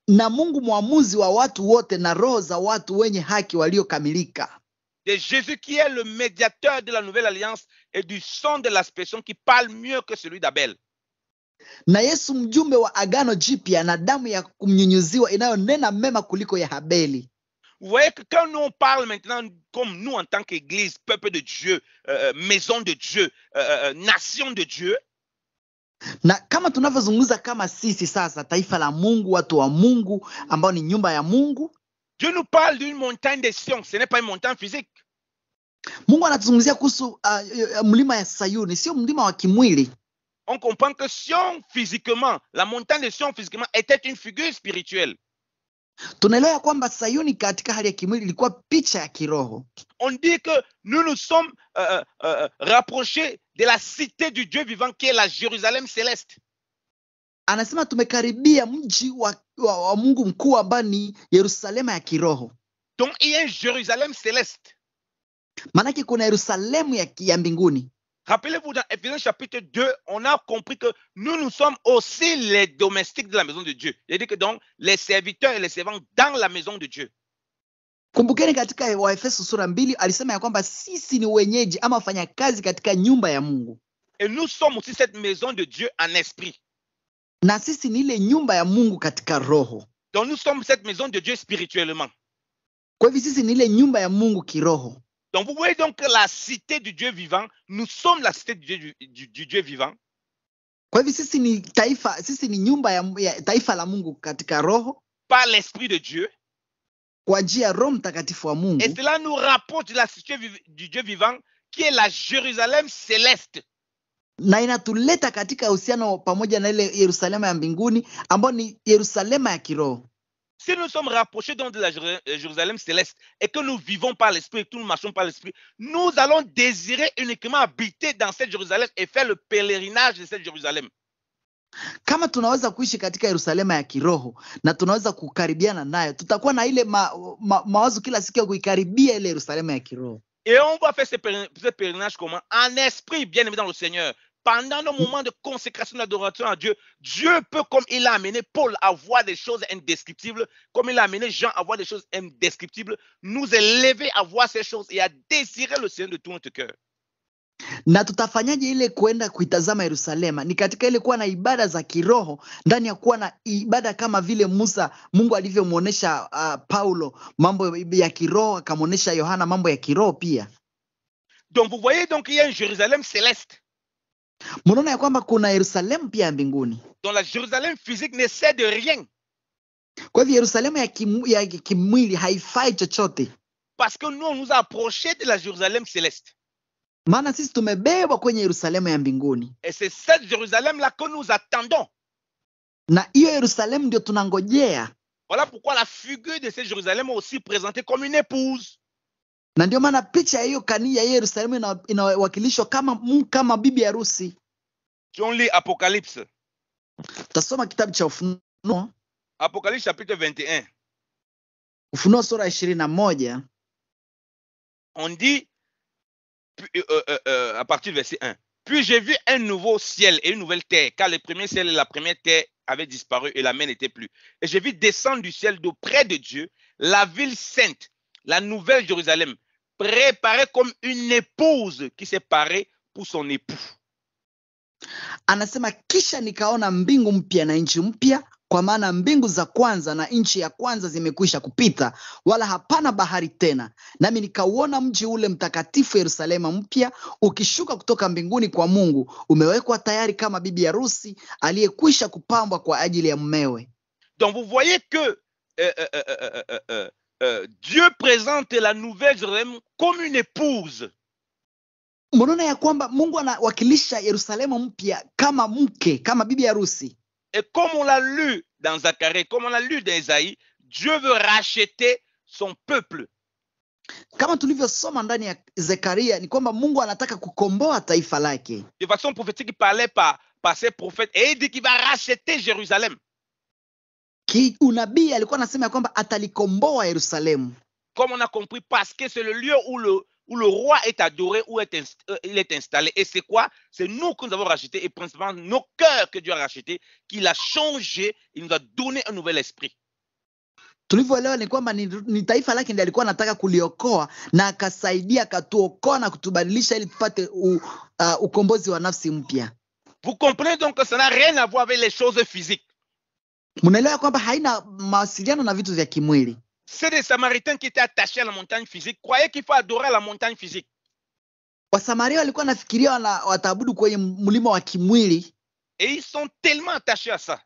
Na Mungu mwamuzi wa watu wote na roho za watu wenye haki waliokamilika. De Jésus qui est le médiateur de la nouvelle alliance et du sang de l'aspersion qui parle mieux que celui d'Abel. Na Yesu mjumbe wa agano jipya na damu ya kumnyunyuziwa inayonena mema kuliko ya Habeli. Vous voyez que quand nous on parle maintenant comme nous en tant qu'église, peuple de Dieu, maison de Dieu, nation de Dieu. Na kama tunavyozungumza kama sisi sasa taifa la Mungu, watu wa Mungu ambao ni nyumba ya Mungu. Dieu nous parle d'une montagne de Sion, ce n'est pas une montagne physique. Mungu anatuzungumzia kuhusu mlima ya Sayuni, sio mlima wa kimwili. On comprend que Sion physiquement, la montagne de Sion physiquement était une figure spirituelle. Tunaelewa kwamba Sayuni katika hali ya kimwili ilikuwa picha ya kiroho. On dit que nous nous sommes rapprochés de la cité du Dieu vivant qui est la Jérusalem céleste. Anasema tumekaribia mji wa Mungu mkuu ambao ni Yerusalema ya kiroho. Donc il y a une Jérusalem céleste. Maanake kuna Yerusalemu ya mbinguni. Rappelez-vous, dans Éphésiens chapitre 2, on a compris que nous sommes aussi les domestiques de la maison de Dieu. C'est-à-dire que donc, les serviteurs et les servants dans la maison de Dieu. Kumbukeni katika Waefeso sura 2 alisema ya kwamba sisi ni wenyeji ama wafanyakazi katika nyumba ya Mungu. Et nous sommes aussi cette maison de Dieu en esprit. Na sisi ni ile nyumba ya Mungu katika roho. Donc nous sommes cette maison de Dieu spirituellement. Kwa hivyo sisi ni ile nyumba ya Mungu kiroho. Donc vous voyez donc que la cité du Dieu vivant, nous sommes la cité du Dieu vivant. Kwa hivyo sisi ni taifa, sisi ni nyumba ya taifa la Mungu katika roho. Par l'esprit de Dieu. Kwa njia ya Roho Mtakatifu wa Mungu. Et cela nous rapproche de la cité du Dieu vivant qui est la Jérusalem céleste. Na inatuleta katika uhusiano pamoja na ile Yerusalema ya mbinguni ambayo ni Yerusalema ya kiroho. Si nous sommes rapprochés donc de la Jérusalem céleste et que nous vivons par l'esprit, que nous marchons par l'esprit, nous allons désirer uniquement habiter dans cette Jérusalem et faire le pèlerinage de cette Jérusalem. Kama tunaweza kuishi katika Yerusalema ya kiroho na tunaweza kukaribiana nayo, tutakuwa na ile mawazo kila siku ya kuikaribia ile Yerusalema ya kiroho. Et on va faire ce pèlerinage comment? En esprit, bien aimé dans le Seigneur. Pendant nos moments de consécration, d'adoration à Dieu, Dieu peut, comme il a amené Paul à voir des choses indescriptibles, comme il a amené Jean à voir des choses indescriptibles, nous élever à voir ces choses et à désirer le Seigneur de tout notre cœur. Na tutafanyaje ile kuenda kuitazama Yerusalema? Ni katika ile kuwa na ibada za kiroho, ndani ya kuwa na ibada kama vile Mungu alivyomuonesha Paulo mambo ya kiroho, akamuonesha Yohana mambo ya kiroho pia. Donc vous voyez donc il y a une Jérusalem céleste. Mnaona ya kwamba kuna Yerusalemu pia mbinguni. Donc la Jérusalem physique ne sert de rien. Kwa hivyo Yerusalemu ya kimwili haifai chochote. Parce que nous on nous a approchés de la Jérusalem céleste. Maana sisi tumebebwa kwenye Yerusalemu ya mbinguni. Et c'est cette Jérusalem là que nous attendons. Na hiyo Yerusalemu ndio tunangojea. Voilà pourquoi la figure de cette Jérusalem est aussi présentée comme une épouse. Na ndio maana picha hiyo kanisa ya Yerusalemu inawakilishwa kama bibi harusi. On lit Apocalypse. Tasoma kitabu cha Ufunuo. Apocalypse chapitre 21. Ufunuo sura 21. On dit à partir du verset 1. Puis j'ai vu un nouveau ciel et une nouvelle terre, car le premier ciel et la première terre avaient disparu et la mer n'était plus. Et j'ai vu descendre du ciel d'auprès de Dieu la ville sainte, la nouvelle Jérusalem, préparée comme une épouse qui s'est parée pour son époux. Anasema kisha nikaona mbingu mpya na nchi mpya, kwa maana mbingu za kwanza na nchi ya kwanza zimekwisha kupita, wala hapana bahari tena. Nami nikauona mji ule mtakatifu Yerusalema mpya ukishuka kutoka mbinguni kwa Mungu, umewekwa tayari kama bibi harusi aliyekwisha kupambwa kwa ajili ya mumewe. Donc vous voyez que Dieu présente la nouvelle Jérusalem comme une épouse. Mnaona ya kwamba Mungu anawakilisha Yerusalemu mpya kama mke, kama bibi harusi. Et comme on l'a lu dans Zacharie, comme on l'a lu dans Isaïe, Dieu veut racheter son peuple. Kama tulivyosoma ndani ya Zekaria ni kwamba Mungu anataka kukomboa taifa lake. De façon prophétique, il parlait par ses prophètes et il dit qu'il va racheter Jérusalem. Unabii alikuwa anasema ya kwamba atalikomboa Yerusalemu. Comme on a compris, parce que c'est le lieu où le roi est adoré, où il est installé. Et c'est quoi? C'est nous que nous avons racheté, et principalement nos cœurs que Dieu a rachetés, qu'il a changé, il nous a donné un nouvel esprit. Tulivyoelewa ni kwamba ni taifa lake ndiye alikuwa anataka kuliokoa na akasaidia akatuokoa na kutubadilisha ili tupate ukombozi wa nafsi mpya. Vous comprenez donc que ça n'a rien à voir avec les choses physiques. Mnaelewa kwamba haina mawasiliano na vitu vya kimwili. C'est des Samaritains qui étaient attachés à la montagne physique, croyaient qu'il faut adorer la montagne physique. Wasamaria walikuwa nafikiria wataabudu kwenye mlima wa kimwili. Et ils sont tellement attachés à ça.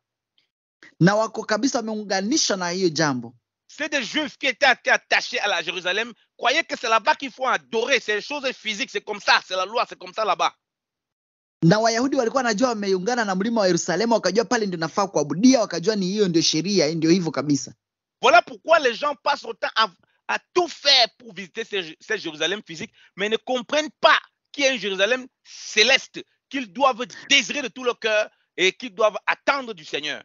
Na wako kabisa wameunganishwa na hiyo jambo. C'est des Juifs qui étaient attachés à la Jérusalem, croyaient que c'est là-bas qu'il faut adorer, c'est les choses physiques, c'est comme ça, c'est la loi, c'est comme ça là-bas. Na Wayahudi walikuwa wanajua wameungana na mlima wa Yerusalemu, wakajua pale ndio nafaa kuabudia, wakajua ni hiyo ndio sheria, ndio hivyo kabisa. Voilà pourquoi les gens passent autant à tout faire pour visiter cette Jérusalem physique, mais ne comprennent pas qu'il y a une Jérusalem céleste, qu'ils doivent désirer de tout leur cœur et qu'ils doivent attendre du Seigneur.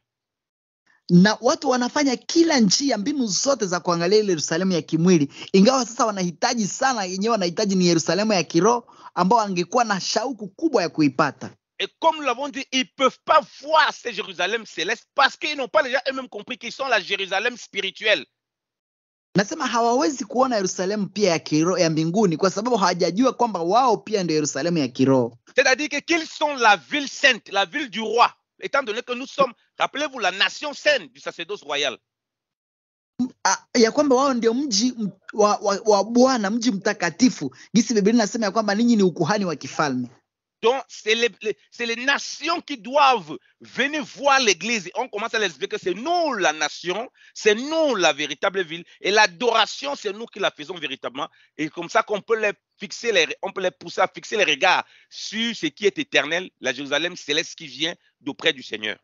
Na watu wanafanya kila njia, mbinu zote za kuangalia ile Yerusalemu ya kimwili, ingawa sasa wanahitaji sana, yenyewe wanahitaji ni Yerusalemu ya kiroho ambao angekuwa na shauku kubwa ya kuipata. Et comme nous l'avons dit, ils ne peuvent pas voir cette Jérusalem céleste parce qu'ils n'ont pas déjà eux-mêmes compris qu'ils sont la Jérusalem spirituelle. Nasema hawawezi kuona Yerusalemu pia ya kiroho ya mbinguni kwa sababu hawajajua kwamba wao pia ndio Yerusalemu ya kiroho. C'est-à-dire que qu'ils sont la ville sainte, la ville du roi, étant donné que nous sommes, rappelez-vous, la nation sainte du sacerdoce royal. Ya kwamba wao ndio mji wa Bwana, mji mtakatifu. Gisi Biblia inasema ya kwamba ninyi ni ukuhani wa kifalme. Donc, c'est les nations qui doivent venir voir l'église. On commence à les expliquer que c'est nous la nation, c'est nous la véritable ville. Et l'adoration, c'est nous qui la faisons véritablement. Et comme ça qu'on peut on peut les pousser à fixer les regards sur ce qui est éternel, la Jérusalem céleste qui vient d'auprès du Seigneur.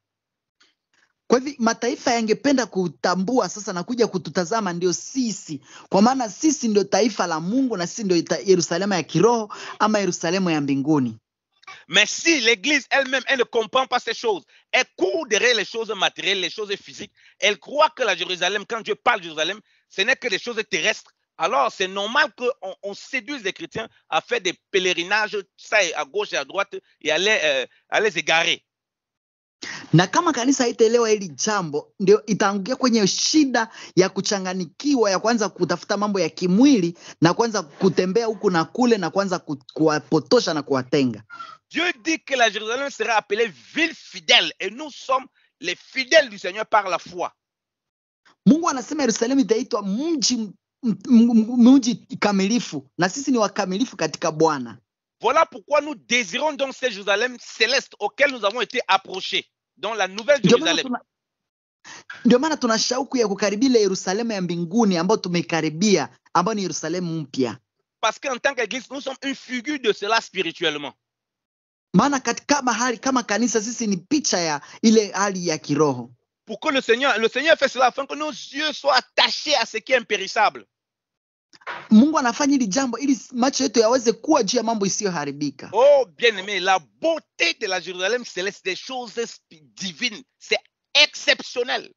Kwa hivyo mataifa yangependa kutambua sasa na kuja kututazama ndio sisi. Kwa maana sisi ndio taifa la Mungu na sisi ndio Yerusalemu ya kiroho ama Yerusalemu ya mbinguni. Mais si l'église elle-même, elle ne comprend pas ces choses, elle court derrière les choses matérielles, les choses physiques, elle croit que la Jérusalem, quand Dieu parle de Jérusalem, ce n'est que des choses terrestres. Alors c'est normal qu'on séduise les chrétiens à faire des pèlerinages, ça à gauche et à droite, et à les égarer. Na kama kanisa haitaelewa hili jambo, ndio itaangukia kwenye shida ya kuchanganikiwa, ya kwanza kutafuta mambo ya kimwili na kwanza kutembea huku na kule na kwanza kuwapotosha na kuwatenga. Dieu dit que la Jérusalem sera appelée ville fidèle et nous sommes les fidèles du Seigneur par la foi. Mungu anasema Yerusalemu itaitwa mji kamilifu na sisi ni wakamilifu katika Bwana. Voilà pourquoi nous désirons donc cette Jérusalem céleste auquel nous avons été approchés, dans la nouvelle Jérusalem. Ndio maana tuna shauku ya kukaribia Yerusalemu ya mbinguni ambayo tumekaribia, ambayo ni Yerusalemu mpya. Parce qu'en tant qu'église, nous sommes une figure de cela spirituellement. Maana katika mahali kama kanisa sisi ni picha ya ile hali ya kiroho. Pour que le Seigneur fait cela afin que nos yeux soient attachés à ce qui est impérissable. Mungu anafanya hili jambo ili macho yetu yaweze kuwa juu ya mambo isiyoharibika. Oh bien-aimé, la beauté de la Jérusalem céleste, des choses divines, c'est exceptionnel.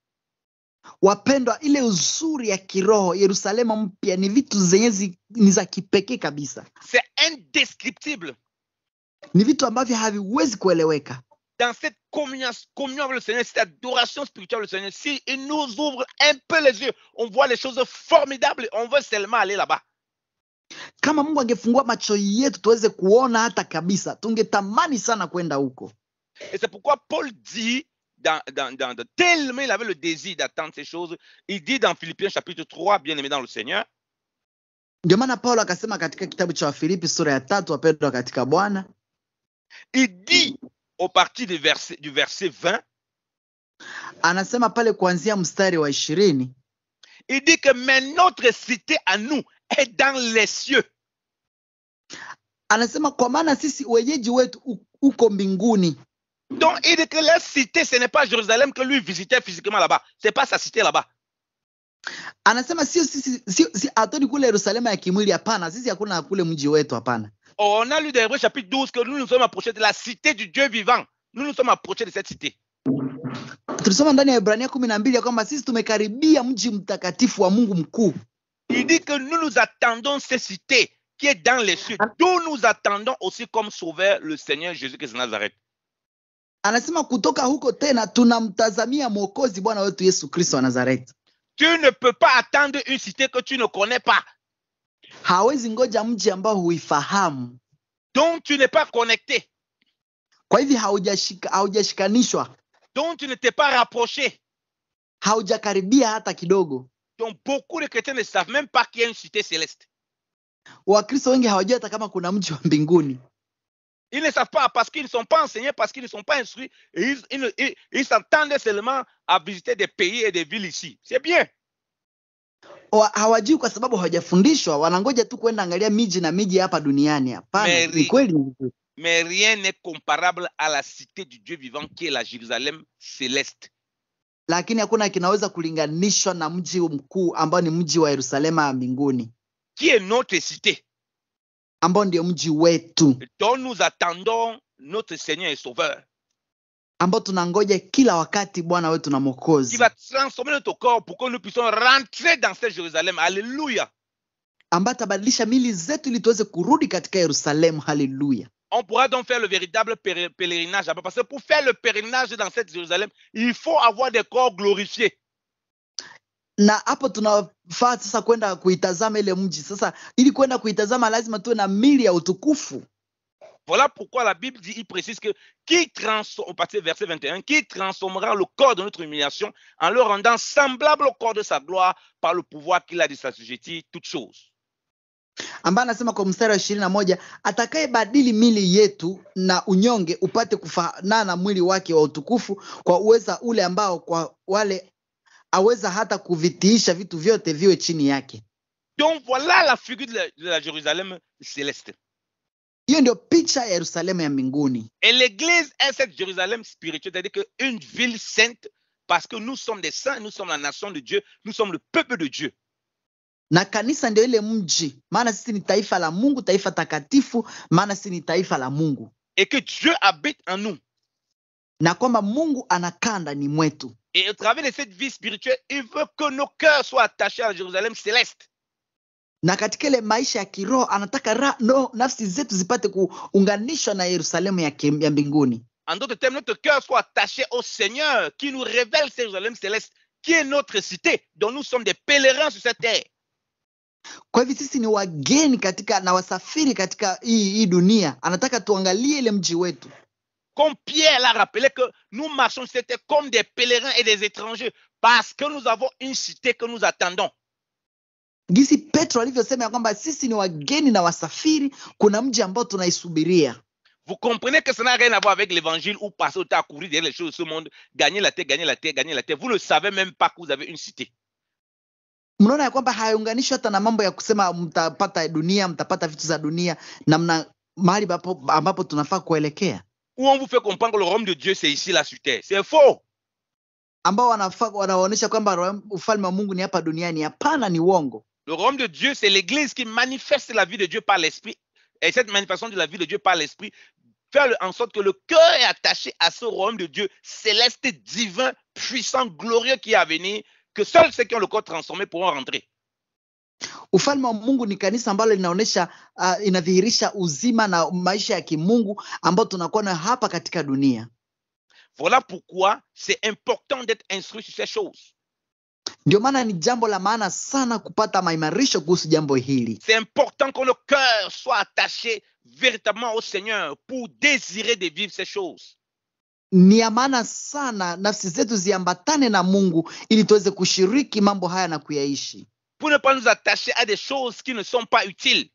Wapendwa, ile uzuri ya kiroho Yerusalemu mpya ni vitu zenye ni za kipekee kabisa. C'est indescriptible. Ni vitu ambavyo haviwezi kueleweka. Dans cette communion avec le Seigneur, cette adoration spirituelle avec le Seigneur, si il nous ouvre un peu les yeux, on voit les choses formidables, on veut seulement aller là-bas. Kama Mungu angefungua macho yetu tuweze kuona hata kabisa, tungetamani sana kwenda huko. Et c'est pourquoi Paul dit, tellement il avait le désir d'attendre ces choses, il dit dans Philippiens chapitre 3, bien-aimé dans le Seigneur, Ndio maana Paulo akasema katika kitabu cha Wafilipi sura ya 3, wapendwa katika Bwana, il dit au partir du verset 20, anasema pale kuanzia mstari wa 20, il dit que mais notre cité à nous est dans les cieux. Anasema kwa maana sisi wenyeji wetu uko mbinguni. Donc il dit que la cité, ce n'est pas Jérusalem que lui visitait physiquement là-bas, c'est pas sa cité là-bas. Anasema sio atoni kule Yerusalemu ya kimwili, hapana. Sisi hakuna kule mji wetu, hapana. On a lu dans Hébreux chapitre 12 que nous nous sommes approchés de la cité du Dieu vivant. Nous nous sommes approchés de cette cité. Tulisoma ndani ya Ibrania 12 ya kwamba sisi tumekaribia mji mtakatifu wa Mungu mkuu. Il dit que nous nous attendons cette cité qui est dans les cieux, d'où nous attendons aussi comme sauveur le Seigneur Jésus-Christ de Nazareth. Anasema kutoka huko tena tunamtazamia Mwokozi Bwana wetu Yesu Kristo wa Nazareth. Tu ne peux pas attendre une cité que tu ne connais pas. Hawezi ngoja mji ambao huifahamu. Donc tu n'es pas connecté. Kwa hivyo haujashikanishwa. Donc tu ne t'es pas rapproché. Haujakaribia hata kidogo. Donc beaucoup de chrétiens ne savent même pas qu'il y a une cité céleste. Wakristo wengi hawajui hata kama kuna mji wa mbinguni. Ils ne savent pas parce qu'ils ne sont pas enseignés, parce qu'ils ne sont pas instruits. Et ils s'attendent seulement à visiter des pays et des villes ici. C'est bien. Hawajui kwa sababu hawajafundishwa, wanangoja tu kwenda angalia miji na miji hapa duniani. Hapana, ni kweli. Mais rien n'est comparable à la cité du Dieu vivant qui est la Jérusalem céleste. Lakini hakuna kinaweza kulinganishwa na mji mkuu ambao ni mji wa Yerusalema mbinguni. Qui est notre cité? Ambao ndio mji wetu. Dont nous attendons notre Seigneur et Sauveur. Ambao tunangoja kila wakati Bwana wetu na Mwokozi. Qui va transformer notre corps pour que nous puissions rentrer dans cette Jérusalem. Alléluia. Ambao tabadilisha mili zetu ili tuweze kurudi katika Yerusalemu. Haleluya. On pourra donc faire le véritable pèlerinage là-bas. Parce que pour faire le pèlerinage dans cette Jérusalem, il faut avoir des corps glorifiés. Na hapo tunafaa sasa kwenda kuitazama ile mji. Sasa ili kwenda kuitazama lazima tuwe na mili ya utukufu. Voilà pourquoi la Bible dit, il précise que au partir du verset 21, qui transformera le corps de notre humiliation en le rendant semblable au corps de sa gloire par le pouvoir qu'il a de s'assujettir toutes choses. Ambaye anasema kwa mstari wa 21, atakayebadili mili yetu na unyonge upate kufanana na mwili wake wa utukufu kwa uweza ule ambao kwa wale aweza hata kuvitiisha vitu vyote viwe chini yake. Donc voilà la figure de la Jérusalem céleste. Hiyo ndio picha ya Yerusalemu ya mbinguni. Et l'église est cette Jérusalem spirituelle, c'est-à-dire qu'une ville sainte, parce que nous sommes des saints, nous sommes la nation de Dieu, nous sommes le peuple de Dieu. Na kanisa ndio ile mji, maana sisi ni taifa la Mungu, taifa takatifu, maana sisi ni taifa la Mungu. Et que Dieu habite en nous. Na kwamba Mungu anakaa ndani mwetu. Et au travers de cette vie spirituelle, il veut que nos cœurs soient attachés à la Jérusalem céleste. Na katika ile maisha ya kiroho anataka nafsi zetu zipate kuunganishwa na Yerusalemu ya mbinguni. En d'autres termes, notre cœur soit attaché au Seigneur qui nous révèle cette Jérusalem céleste, qui est notre cité, dont nous sommes des pèlerins sur cette terre. Kwa hivyo sisi ni wageni katika na wasafiri katika hii dunia. Anataka tuangalie ile mji wetu. Comme Pierre l'a rappelé que nous marchons sur cette terre comme des pèlerins et des étrangers parce que nous avons une cité que nous attendons. Gisi Petro alivyosema ya kwamba sisi ni wageni na wasafiri, kuna mji ambao tunaisubiria. Vous comprenez que ça n'a rien à voir avec l'évangile où passer au temps à courir derrière les choses de ce monde, gagner la terre, gagner la terre, gagner la terre. Vous ne savez même pas que vous avez une cité. Mnaona ya kwamba haiunganishwi hata na mambo ya kusema mtapata dunia, mtapata vitu za dunia, na mahali ambapo tunafaa kuelekea. Où on vous fait comprendre que le royaume de Dieu c'est ici là sur terre. C'est faux. Ambao wanaonyesha kwamba ufalme wa Mungu ni hapa duniani. Hapana, ni uongo. Le royaume de Dieu, c'est l'église qui manifeste la vie de Dieu par l'esprit. Et cette manifestation de la vie de Dieu par l'esprit fait en sorte que le cœur est attaché à ce royaume de Dieu céleste, divin, puissant, glorieux qui est à venir, que seuls ceux qui ont le corps transformé pourront rentrer. Ufalme wa Mungu ni kanisa ambalo linaonesha inadhihirisha uzima na maisha ya kimungu ambao tunakuwa na hapa katika dunia. Voilà pourquoi c'est important d'être instruit sur ces choses. Ndio maana ni jambo la maana sana kupata maimarisho kuhusu jambo hili. C'est important que le cœur soit attaché véritablement au Seigneur pour désirer de vivre ces choses. Ni ya maana sana nafsi zetu ziambatane na Mungu ili tuweze kushiriki mambo haya na kuyaishi. Pour ne pas nous attacher à des choses qui ne sont pas utiles.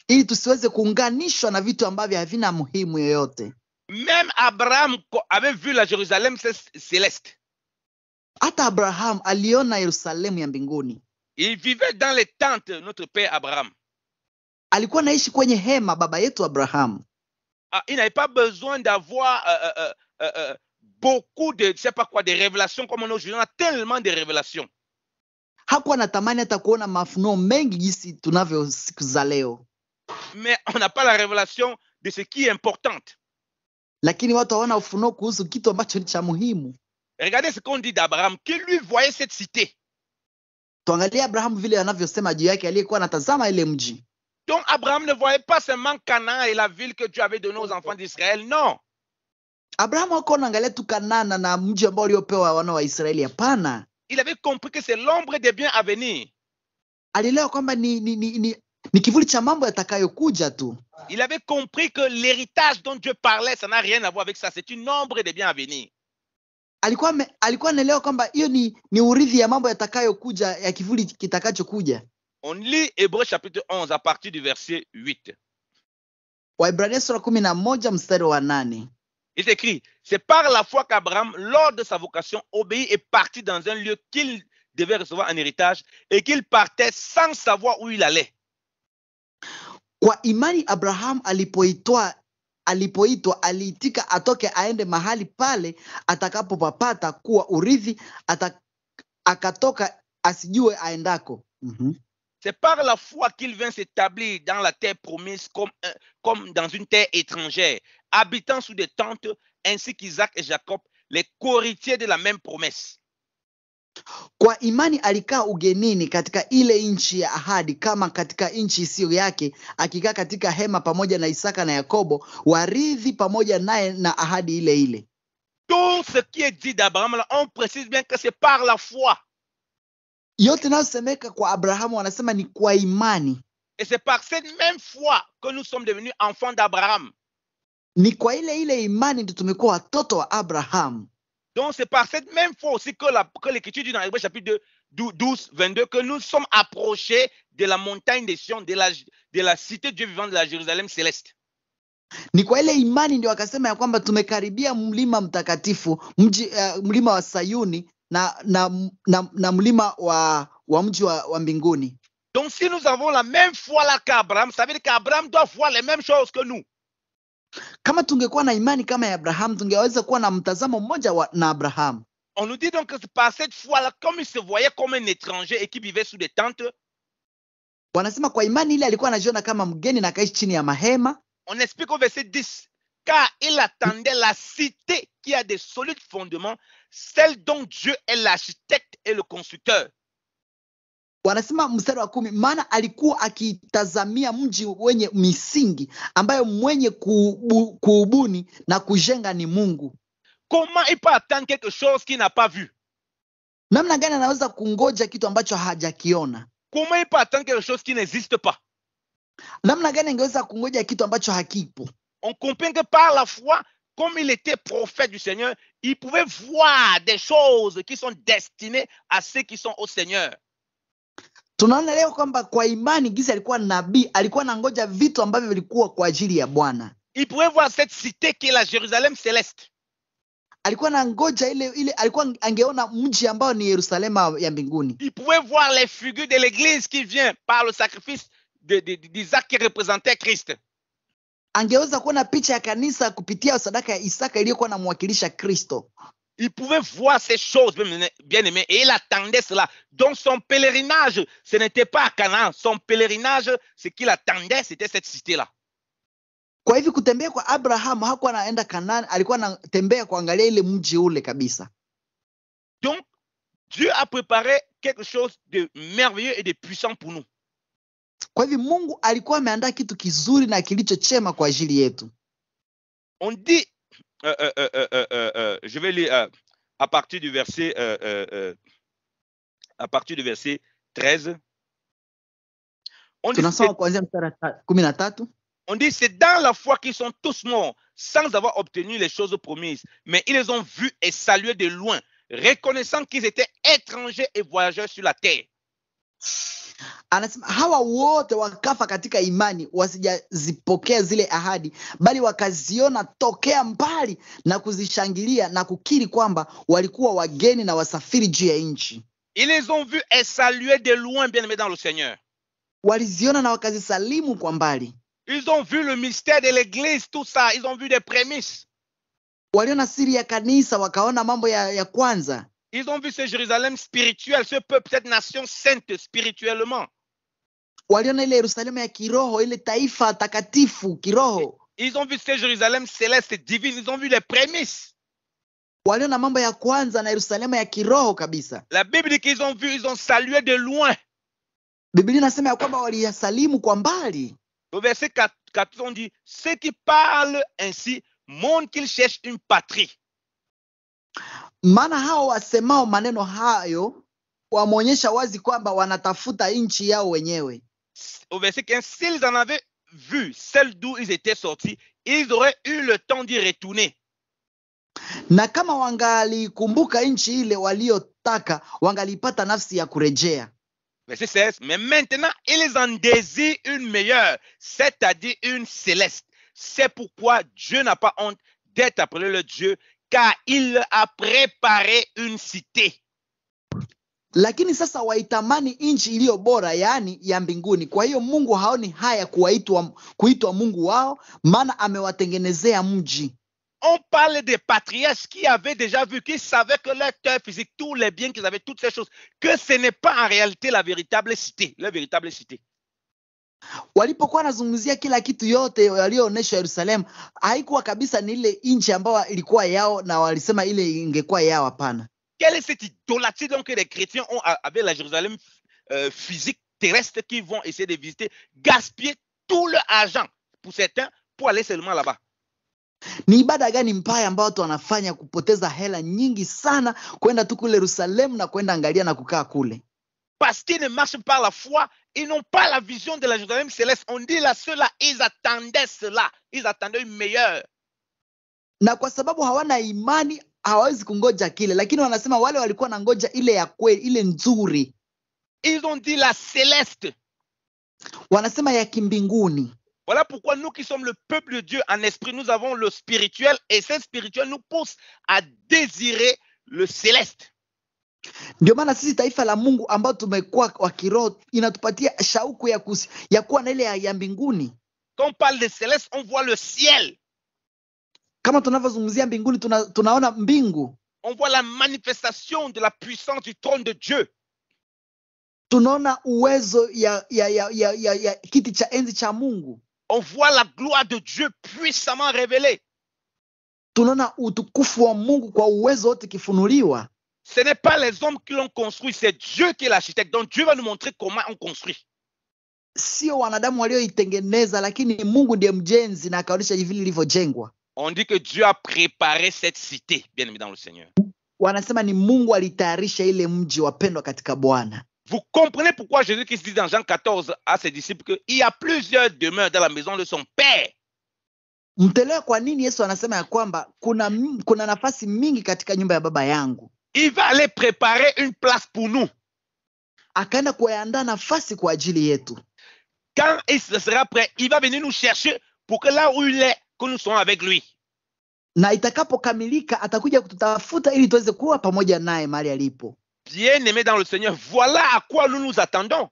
Ili tusiweze kuunganishwa na vitu ambavyo havina muhimu yoyote. Même Abraham avait vu la Jérusalem céleste. Hata Abraham aliona Yerusalemu ya mbinguni. Il vivait dans les tentes, notre père Abraham. Alikuwa naishi kwenye hema baba yetu Abraham. Il n'avait pas besoin d'avoir beaucoup de, je sais pas quoi, de révélations comme on a aujourd'hui. On a tellement de révélations. Hakuwa natamani hata kuona mafunuo mengi jinsi tunavyo siku za leo. Mais on n'a pas la révélation de ce qui est important. Lakini watu hawana ufunuo kuhusu kitu ambacho ni cha muhimu. Regardez ce qu'on dit d'Abraham, qui lui voyait cette cité. Tuangalie Abraham vile anavyosema juu yake aliyekuwa anatazama ile mji. Donc Abraham ne voyait pas seulement Canaan et la ville que Dieu avait donnée aux enfants d'Israël, non. Abraham hakuwa anaangalia tu Kanaana na mji ambao uliopewa wana wa Israeli, hapana. Il avait compris que c'est l'ombre des biens à venir. Alielewa kwamba ni kivuli cha mambo yatakayokuja tu. Il avait compris que l'héritage dont Dieu parlait, ça n'a rien à voir avec ça, c'est une ombre des biens à venir. Alikuwa anaelewa kwamba hiyo ni urithi ya mambo yatakayokuja, ya kivuli kitakachokuja. On lit Hébreux chapitre 11 à partir du verset 8. Waebrania sura 11 mstari wa 8. Il écrit, c'est par la foi qu'Abraham, lors de sa vocation, obéit et partit dans un lieu qu'il devait recevoir en héritage et qu'il partait sans savoir où il allait. Kwa imani Abraham alipoitwa aliitika atoke aende mahali pale atakapopapata kuwa urithi, akatoka asijue aendako. C'est par la foi qu'il vint s'établir dans la terre promise comme dans une terre étrangère, habitant sous des tentes, ainsi qu'Isaac et Jacob, les co-héritiers de la même promesse. Kwa imani alikaa ugenini katika ile nchi ya ahadi kama katika nchi isiyo yake, akikaa katika hema pamoja na Isaka na Yakobo, warithi pamoja naye na ahadi ile ile. Tout ce qui est dit d'Abraham, on précise bien que c'est par la foi. Yote nayosemeka kwa Abrahamu wanasema ni kwa imani. Et c'est par cette même foi que nous sommes devenus enfants d'Abraham. Ni kwa ile imani ndio tumekuwa watoto wa Abraham. Donc c'est par cette même foi aussi que l'Écriture dit dans Hébreux chapitre 12, 22 que nous sommes approchés de la montagne de Sion, de la cité de Dieu vivant de la Jérusalem céleste. Ni kwa ile imani ndio akasema ya kwamba tumekaribia mlima mtakatifu, mlima wa Sayuni na mlima wa mji wa mbinguni. Donc si nous avons la même foi là qu'Abraham, ça veut dire qu'Abraham doit voir les mêmes choses que nous. Kama tungekuwa na imani kama ya Abraham, tungeweza kuwa na mtazamo mmoja na Abraham. On nous dit donc que par cette foi-là, comme il se voyait comme un étranger et qui vivait sous des tentes, wanasema kwa imani ile alikuwa anajiona kama mgeni na kaishi chini ya mahema. On explique au verset 10, car il attendait la cité qui a des solides fondements, celle dont Dieu est l'architecte et le constructeur. Wanasema mstari wa 10, maana alikuwa akitazamia mji wenye misingi ambayo mwenye kuubuni na kujenga ni Mungu. Comment il peut attendre quelque chose qu'il n'a pas vu? Namna gani anaweza kungoja kitu ambacho hajakiona? Comment il peut attendre quelque chose qui n'existe pas? Namna gani angeweza kungoja kitu ambacho hakipo? On comprend que par la foi, comme il était prophète du Seigneur, il pouvait voir des choses qui sont destinées à ceux qui sont au Seigneur. Tunaona leo kwamba kwa imani giza alikuwa nabii, alikuwa anangoja vitu ambavyo vilikuwa kwa ajili ya Bwana. Il pouvait voir cette cité qui est la Jérusalem céleste. Alikuwa anangoja ile alikuwa angeona mji ambao ni Yerusalema ya mbinguni. Il pouvait voir les figures de l'église qui vient par le sacrifice d'Isaac qui représentait Christ. Angeweza kuona picha ya kanisa kupitia sadaka ya Isaka iliyokuwa inamwakilisha Kristo. Il pouvait voir ces choses, bien aimé, et il attendait cela. Donc son pèlerinage, ce n'était pas à Canaan. Son pèlerinage, ce qu'il attendait, c'était cette cité-là. Kwa hivyo kutembea kwa Abraham hakuwa anaenda Kanaani, alikuwa anatembea kuangalia ile mji ule kabisa. Donc Dieu a préparé quelque chose de merveilleux et de puissant pour nous. Kwa hivyo Mungu alikuwa ameandaa kitu kizuri na kilicho chema kwa ajili yetu. On dit, je vais lire à partir du verset 13. Tunasoma kuanzia mstari 13. On dit, c'est dans la foi qu'ils sont tous morts, sans avoir obtenu les choses promises. Mais ils les ont vus et salués de loin, reconnaissant qu'ils étaient étrangers et voyageurs sur la terre. Anasema hawa wote wakafa katika imani, wasijazipokea zile ahadi, bali wakaziona tokea mbali na kuzishangilia na kukiri kwamba walikuwa wageni na wasafiri juu ya nchi. Ils les ont vus et salués de loin, bien-aimés dans le Seigneur. Waliziona na wakazisalimu kwa mbali. Ils ont vu le mystère de l'église, tout ça. Ils ont vu des prémices. Waliona siri ya kanisa, wakaona mambo ya kwanza. Ils ont vu ce Jérusalem spirituel, ce peuple, cette nation sainte spirituellement. Waliona ile Yerusalemu ya kiroho, ile taifa takatifu kiroho. Ils ont vu ce Jérusalem céleste divine. Ils ont vu les prémices. Waliona mambo ya kwanza na Yerusalemu ya kiroho kabisa. La Bible dit qu'ils ont vu, ils ont salué de loin. Biblia inasema ya kwamba waliyasalimu kwa mbali. Au verset 14, on dit, ceux qui parlent ainsi montrent qu'ils cherchent une patrie. Maana hao wasemao maneno hayo wameonyesha wazi kwamba wanatafuta nchi yao wenyewe. Au verset 15, s'ils en avaient vu celle d'où ils étaient sortis, ils auraient eu le temps d'y retourner. Na kama wangalikumbuka nchi ile waliotaka, wangalipata nafsi ya kurejea. Verset 16, mais maintenant, ils en désirent une meilleure, c'est-à-dire une céleste. C'est pourquoi Dieu n'a pas honte d'être appelé le Dieu, car il a préparé une cité. Lakini sasa waitamani nchi iliyo bora, yaani ya mbinguni. Kwa hiyo Mungu haoni haya kuitwa Mungu wao, maana amewatengenezea mji. On parle des patriarches qui avaient déjà vu, qui savaient que leur terre physique, tous les biens qu'ils avaient, toutes ces choses, que ce n'est pas en réalité la véritable cité, la véritable cité. Walipokuwa nazungumzia kila kitu yote walioonyeshwa Yerusalemu, haikuwa kabisa ni ile nchi ambayo ilikuwa yao na walisema ile ingekuwa yao, hapana. Quelle est cette idolâtrie donc que les chrétiens ont avec la Jérusalem physique terrestre qu'ils vont essayer de visiter, gaspiller tout leur argent pour certains pour aller seulement là-bas? Ni ibada gani mbaya ambayo watu wanafanya kupoteza hela nyingi sana kwenda tu kule Yerusalemu na kwenda angalia na kukaa kule? Parce qu'ils ne marchent pas la foi, ils n'ont pas la vision de la Jérusalem céleste. On dit là, ceux-là, ils attendaient cela, ils attendaient une meilleure. Na kwa sababu hawana imani, hawawezi kungoja kile, lakini wanasema wale walikuwa na ngoja ile ya kweli, ile nzuri. Ils ont dit la céleste. Wanasema ya kimbinguni. Voilà pourquoi nous qui sommes le peuple de Dieu en esprit, nous avons le spirituel et ce spirituel nous pousse à désirer le céleste. Ndio maana sisi taifa la Mungu ambao tumekuwa wa kiroho inatupatia shauku ya kuwa na ile ya mbinguni. Quand on parle de céleste, on voit le ciel. Kama tunavyozungumzia mbinguni, tunaona mbingu. On voit la manifestation de la puissance du trône de Dieu. Tunaona uwezo ya kiti cha enzi cha Mungu. On voit la gloire de Dieu puissamment révélée. Tunaona utukufu wa Mungu kwa uwezo wote kifunuliwa. Ce n'est pas les hommes qui l'ont construit, c'est Dieu qui est l'architecte. Donc Dieu va nous montrer comment on construit. Sio wanadamu walioitengeneza, lakini Mungu ndiye mjenzi na akaonyesha hivi ilivyojengwa. On dit que Dieu a préparé cette cité, bien aimé dans le Seigneur. Wanasema ni Mungu alitayarisha ile mji, wapendwa katika Bwana. Vous comprenez pourquoi Jésus-Christ dit dans Jean 14 à ses disciples qu'il y a plusieurs demeures dans la maison de son Père. Mtelewa kwa nini Yesu anasema ya kwamba kuna nafasi mingi katika nyumba ya Baba yangu. Il va aller préparer une place pour nous. Akaenda kuandaa nafasi kwa ajili yetu. Quand il sera prêt, il va venir nous chercher pour que là où il est, que nous soyons avec lui. Na itakapokamilika atakuja kututafuta ili tuweze kuwa pamoja naye mahali alipo. Bien-aimés dans le Seigneur, voilà à quoi nous nous attendons.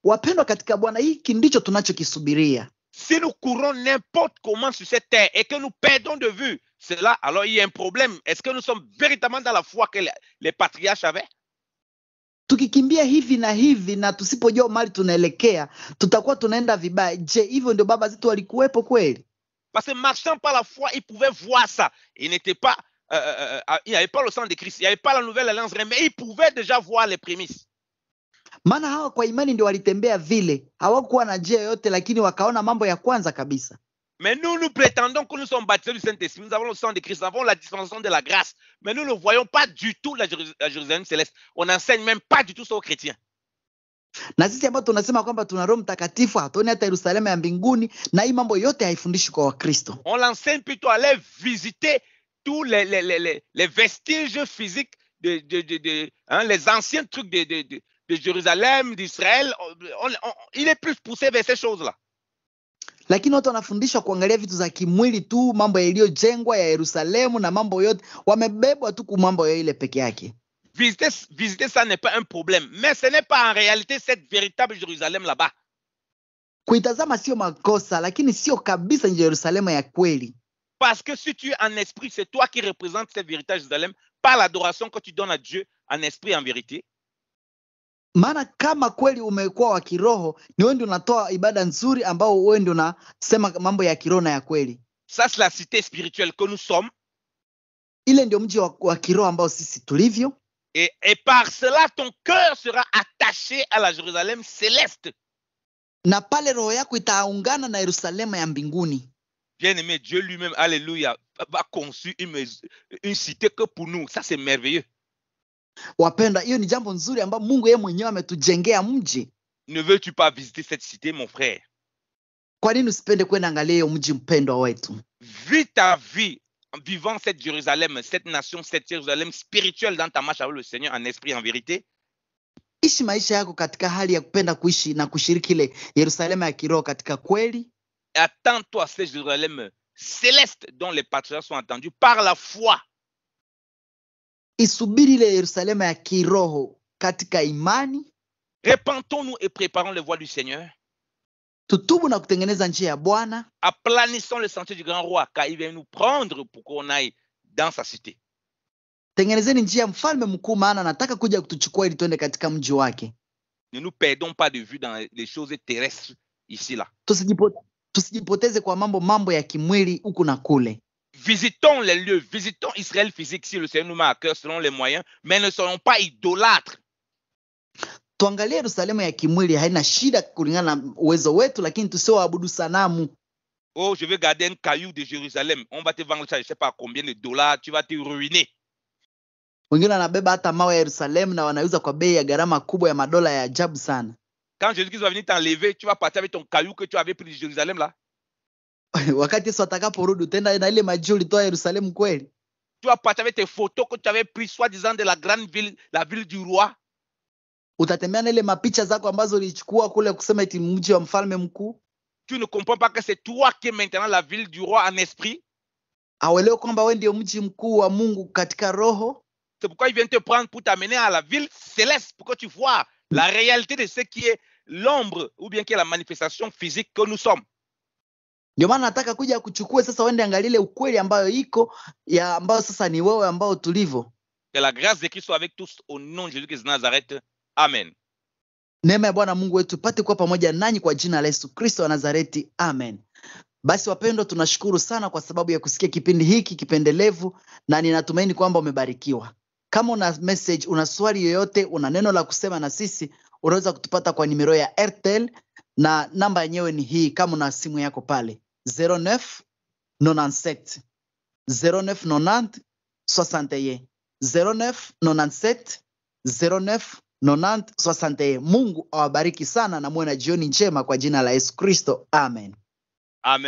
Wapendwa katika Bwana, hiki ndicho tunachokisubiria. Si nous courons n'importe comment sur cette terre et que nous perdons de vue cela, alors il y a un problème. Est-ce que nous sommes véritablement dans la foi que les patriarches avaient? Tukikimbia hivi na tusipojua mahali tunaelekea, tutakuwa tunaenda vibaya. Je, hivyo ndio baba zetu walikuwepo kweli? Parce que marchant par la foi, ils pouvaient voir ça. Il n'était pas, il n'y avait pas le sang de Christ, il n'y avait pas la nouvelle alliance, mais ils pouvaient déjà voir les prémices. Maana hawa kwa imani ndio walitembea vile, hawakuwa na njia yoyote, lakini wakaona mambo ya kwanza kabisa. Mais nous prétendons que nous sommes baptisés du Saint-Esprit, nous avons le sang de Christ, nous avons la dispensation de la grâce, mais nous ne voyons pas du tout la Jérusalem céleste. On n'enseigne même pas du tout ça aux chrétiens. Na sisi ambao tunasema kwamba tuna Roho Mtakatifu, hatuoni hata Yerusalemu ya mbinguni, na hii mambo yote haifundishwi kwa Wakristo. On l'enseigne plutôt à aller visiter tous les vestiges physiques les anciens trucs de Jérusalem, d'Israël. Il est plus poussé vers ces choses-là. Lakini watu wanafundishwa kuangalia vitu za kimwili tu, mambo yaliyojengwa ya Yerusalemu na mambo yote, wamebebwa tu kwa mambo ya ile peke yake. Visiter ça n'est pas un problème, mais ce n'est pas en réalité cette véritable Jérusalem là-bas. Kuitazama sio makosa, lakini sio kabisa Yerusalemu ya kweli. Parce que si tu es en esprit, c'est toi qui représentes cette véritable Jérusalem par l'adoration que tu donnes à Dieu en esprit en vérité. Maana kama kweli umekuwa wa kiroho, ni wewe ndio unatoa ibada nzuri ambao wewe ndio unasema mambo ya kiroho na ya kweli. Ça c'est la cité spirituelle que nous sommes. Ile ndio mji wa kiroho ambao sisi tulivyo. Et par cela ton cœur sera attaché à la Jérusalem céleste. Na pale roho yako itaungana na Yerusalemu ya mbinguni. Bien-aimé, Dieu lui-même, alléluia, a conçu une cité que pour nous. Ça c'est merveilleux. Wapenda, hiyo ni jambo nzuri ambalo Mungu yeye mwenyewe ametujengea mji. Ne veux-tu pas visiter cette cité, mon frère? Kwa nini usipende kwenda angalia hiyo mji mpendwa wetu? Vis ta vie en vivant cette Jérusalem, cette nation, cette Jérusalem spirituelle dans ta marche avec le Seigneur en esprit, en vérité. Ishi maisha yako katika hali ya kupenda kuishi na kushiriki ile Yerusalemu ya kiroho katika kweli. Attends-toi à cette Jérusalem céleste dont les patriarches sont entendus par la foi. Isubiri ile Yerusalemu ya kiroho katika imani. Repentons-nous et préparons les voies du Seigneur. Tutubu na kutengeneza njia ya Bwana. Aplanissons le sentier du grand roi, car il vient nous prendre pour qu'on aille dans sa cité. Tengenezeni njia mfalme mkuu, maana anataka kuja kutuchukua ili tuende katika mji wake. Ne nous perdons pas de vue dans les choses terrestres ici là. Tusijipoteze kwa mambo ya kimwili huku na kule. Visitons les lieux, visitons Israël physique si le Seigneur nous met à cœur selon les moyens, mais ne soyons pas idolâtres. Tuangalie Yerusalemu ya kimwili, haina shida kulingana na uwezo wetu, lakini tusiwaabudu sanamu. Oh, je vais garder un caillou de Jérusalem. On va te vendre ça, je ne sais pas combien de dollars, tu vas te ruiner. Wengine wanabeba hata mawe ya Yerusalemu na wanauza kwa bei ya gharama kubwa ya madola ya ajabu sana. Quand Jésus-Christ va venir t'enlever, tu vas partir avec ton caillou que tu avais pris de Jérusalem là. Wakati Yesu atakaporudi utaenda na ile maji ulitoa Yerusalemu kweli? Tu vas partir avec tes photos que tu avais prises soi-disant de la grande ville, la ville du roi. Utatembea na ile mapicha zako ambazo ulichukua kule kusema eti mji wa mfalme mkuu? Tu ne comprends pas que c'est toi qui es maintenant la ville du roi en esprit? Hauelewi kwamba wewe ndio mji mkuu wa Mungu katika roho? C'est pourquoi il vient te prendre pour t'amener à la ville céleste, pour que tu vois la réalité de ce qui est l'ombre ou bien qui est la manifestation physique que nous sommes. Ndio maana nataka kuja kuchukua sasa, uende angalie ukweli ambayo iko ya ambayo sasa ni wewe ambao tulivyo. Que la grâce de Christ soit avec tous au nom de Jésus-Christ de Nazareth. Amen. Neema ya Bwana Mungu wetu ipate kuwa pamoja nanyi kwa jina la Yesu Kristo wa Nazareti. Amen. Basi wapendwa, tunashukuru sana kwa sababu ya kusikia kipindi hiki kipendelevu, na ninatumaini kwamba umebarikiwa. Kama una message, una swali yoyote, una neno la kusema na sisi, unaweza kutupata kwa nimero ya Airtel, na namba yenyewe ni hii kama una simu yako pale 0997 0990 61 0997 0990 61. Mungu awabariki sana na muwe na jioni njema kwa jina la Yesu Kristo. Amen. Amen.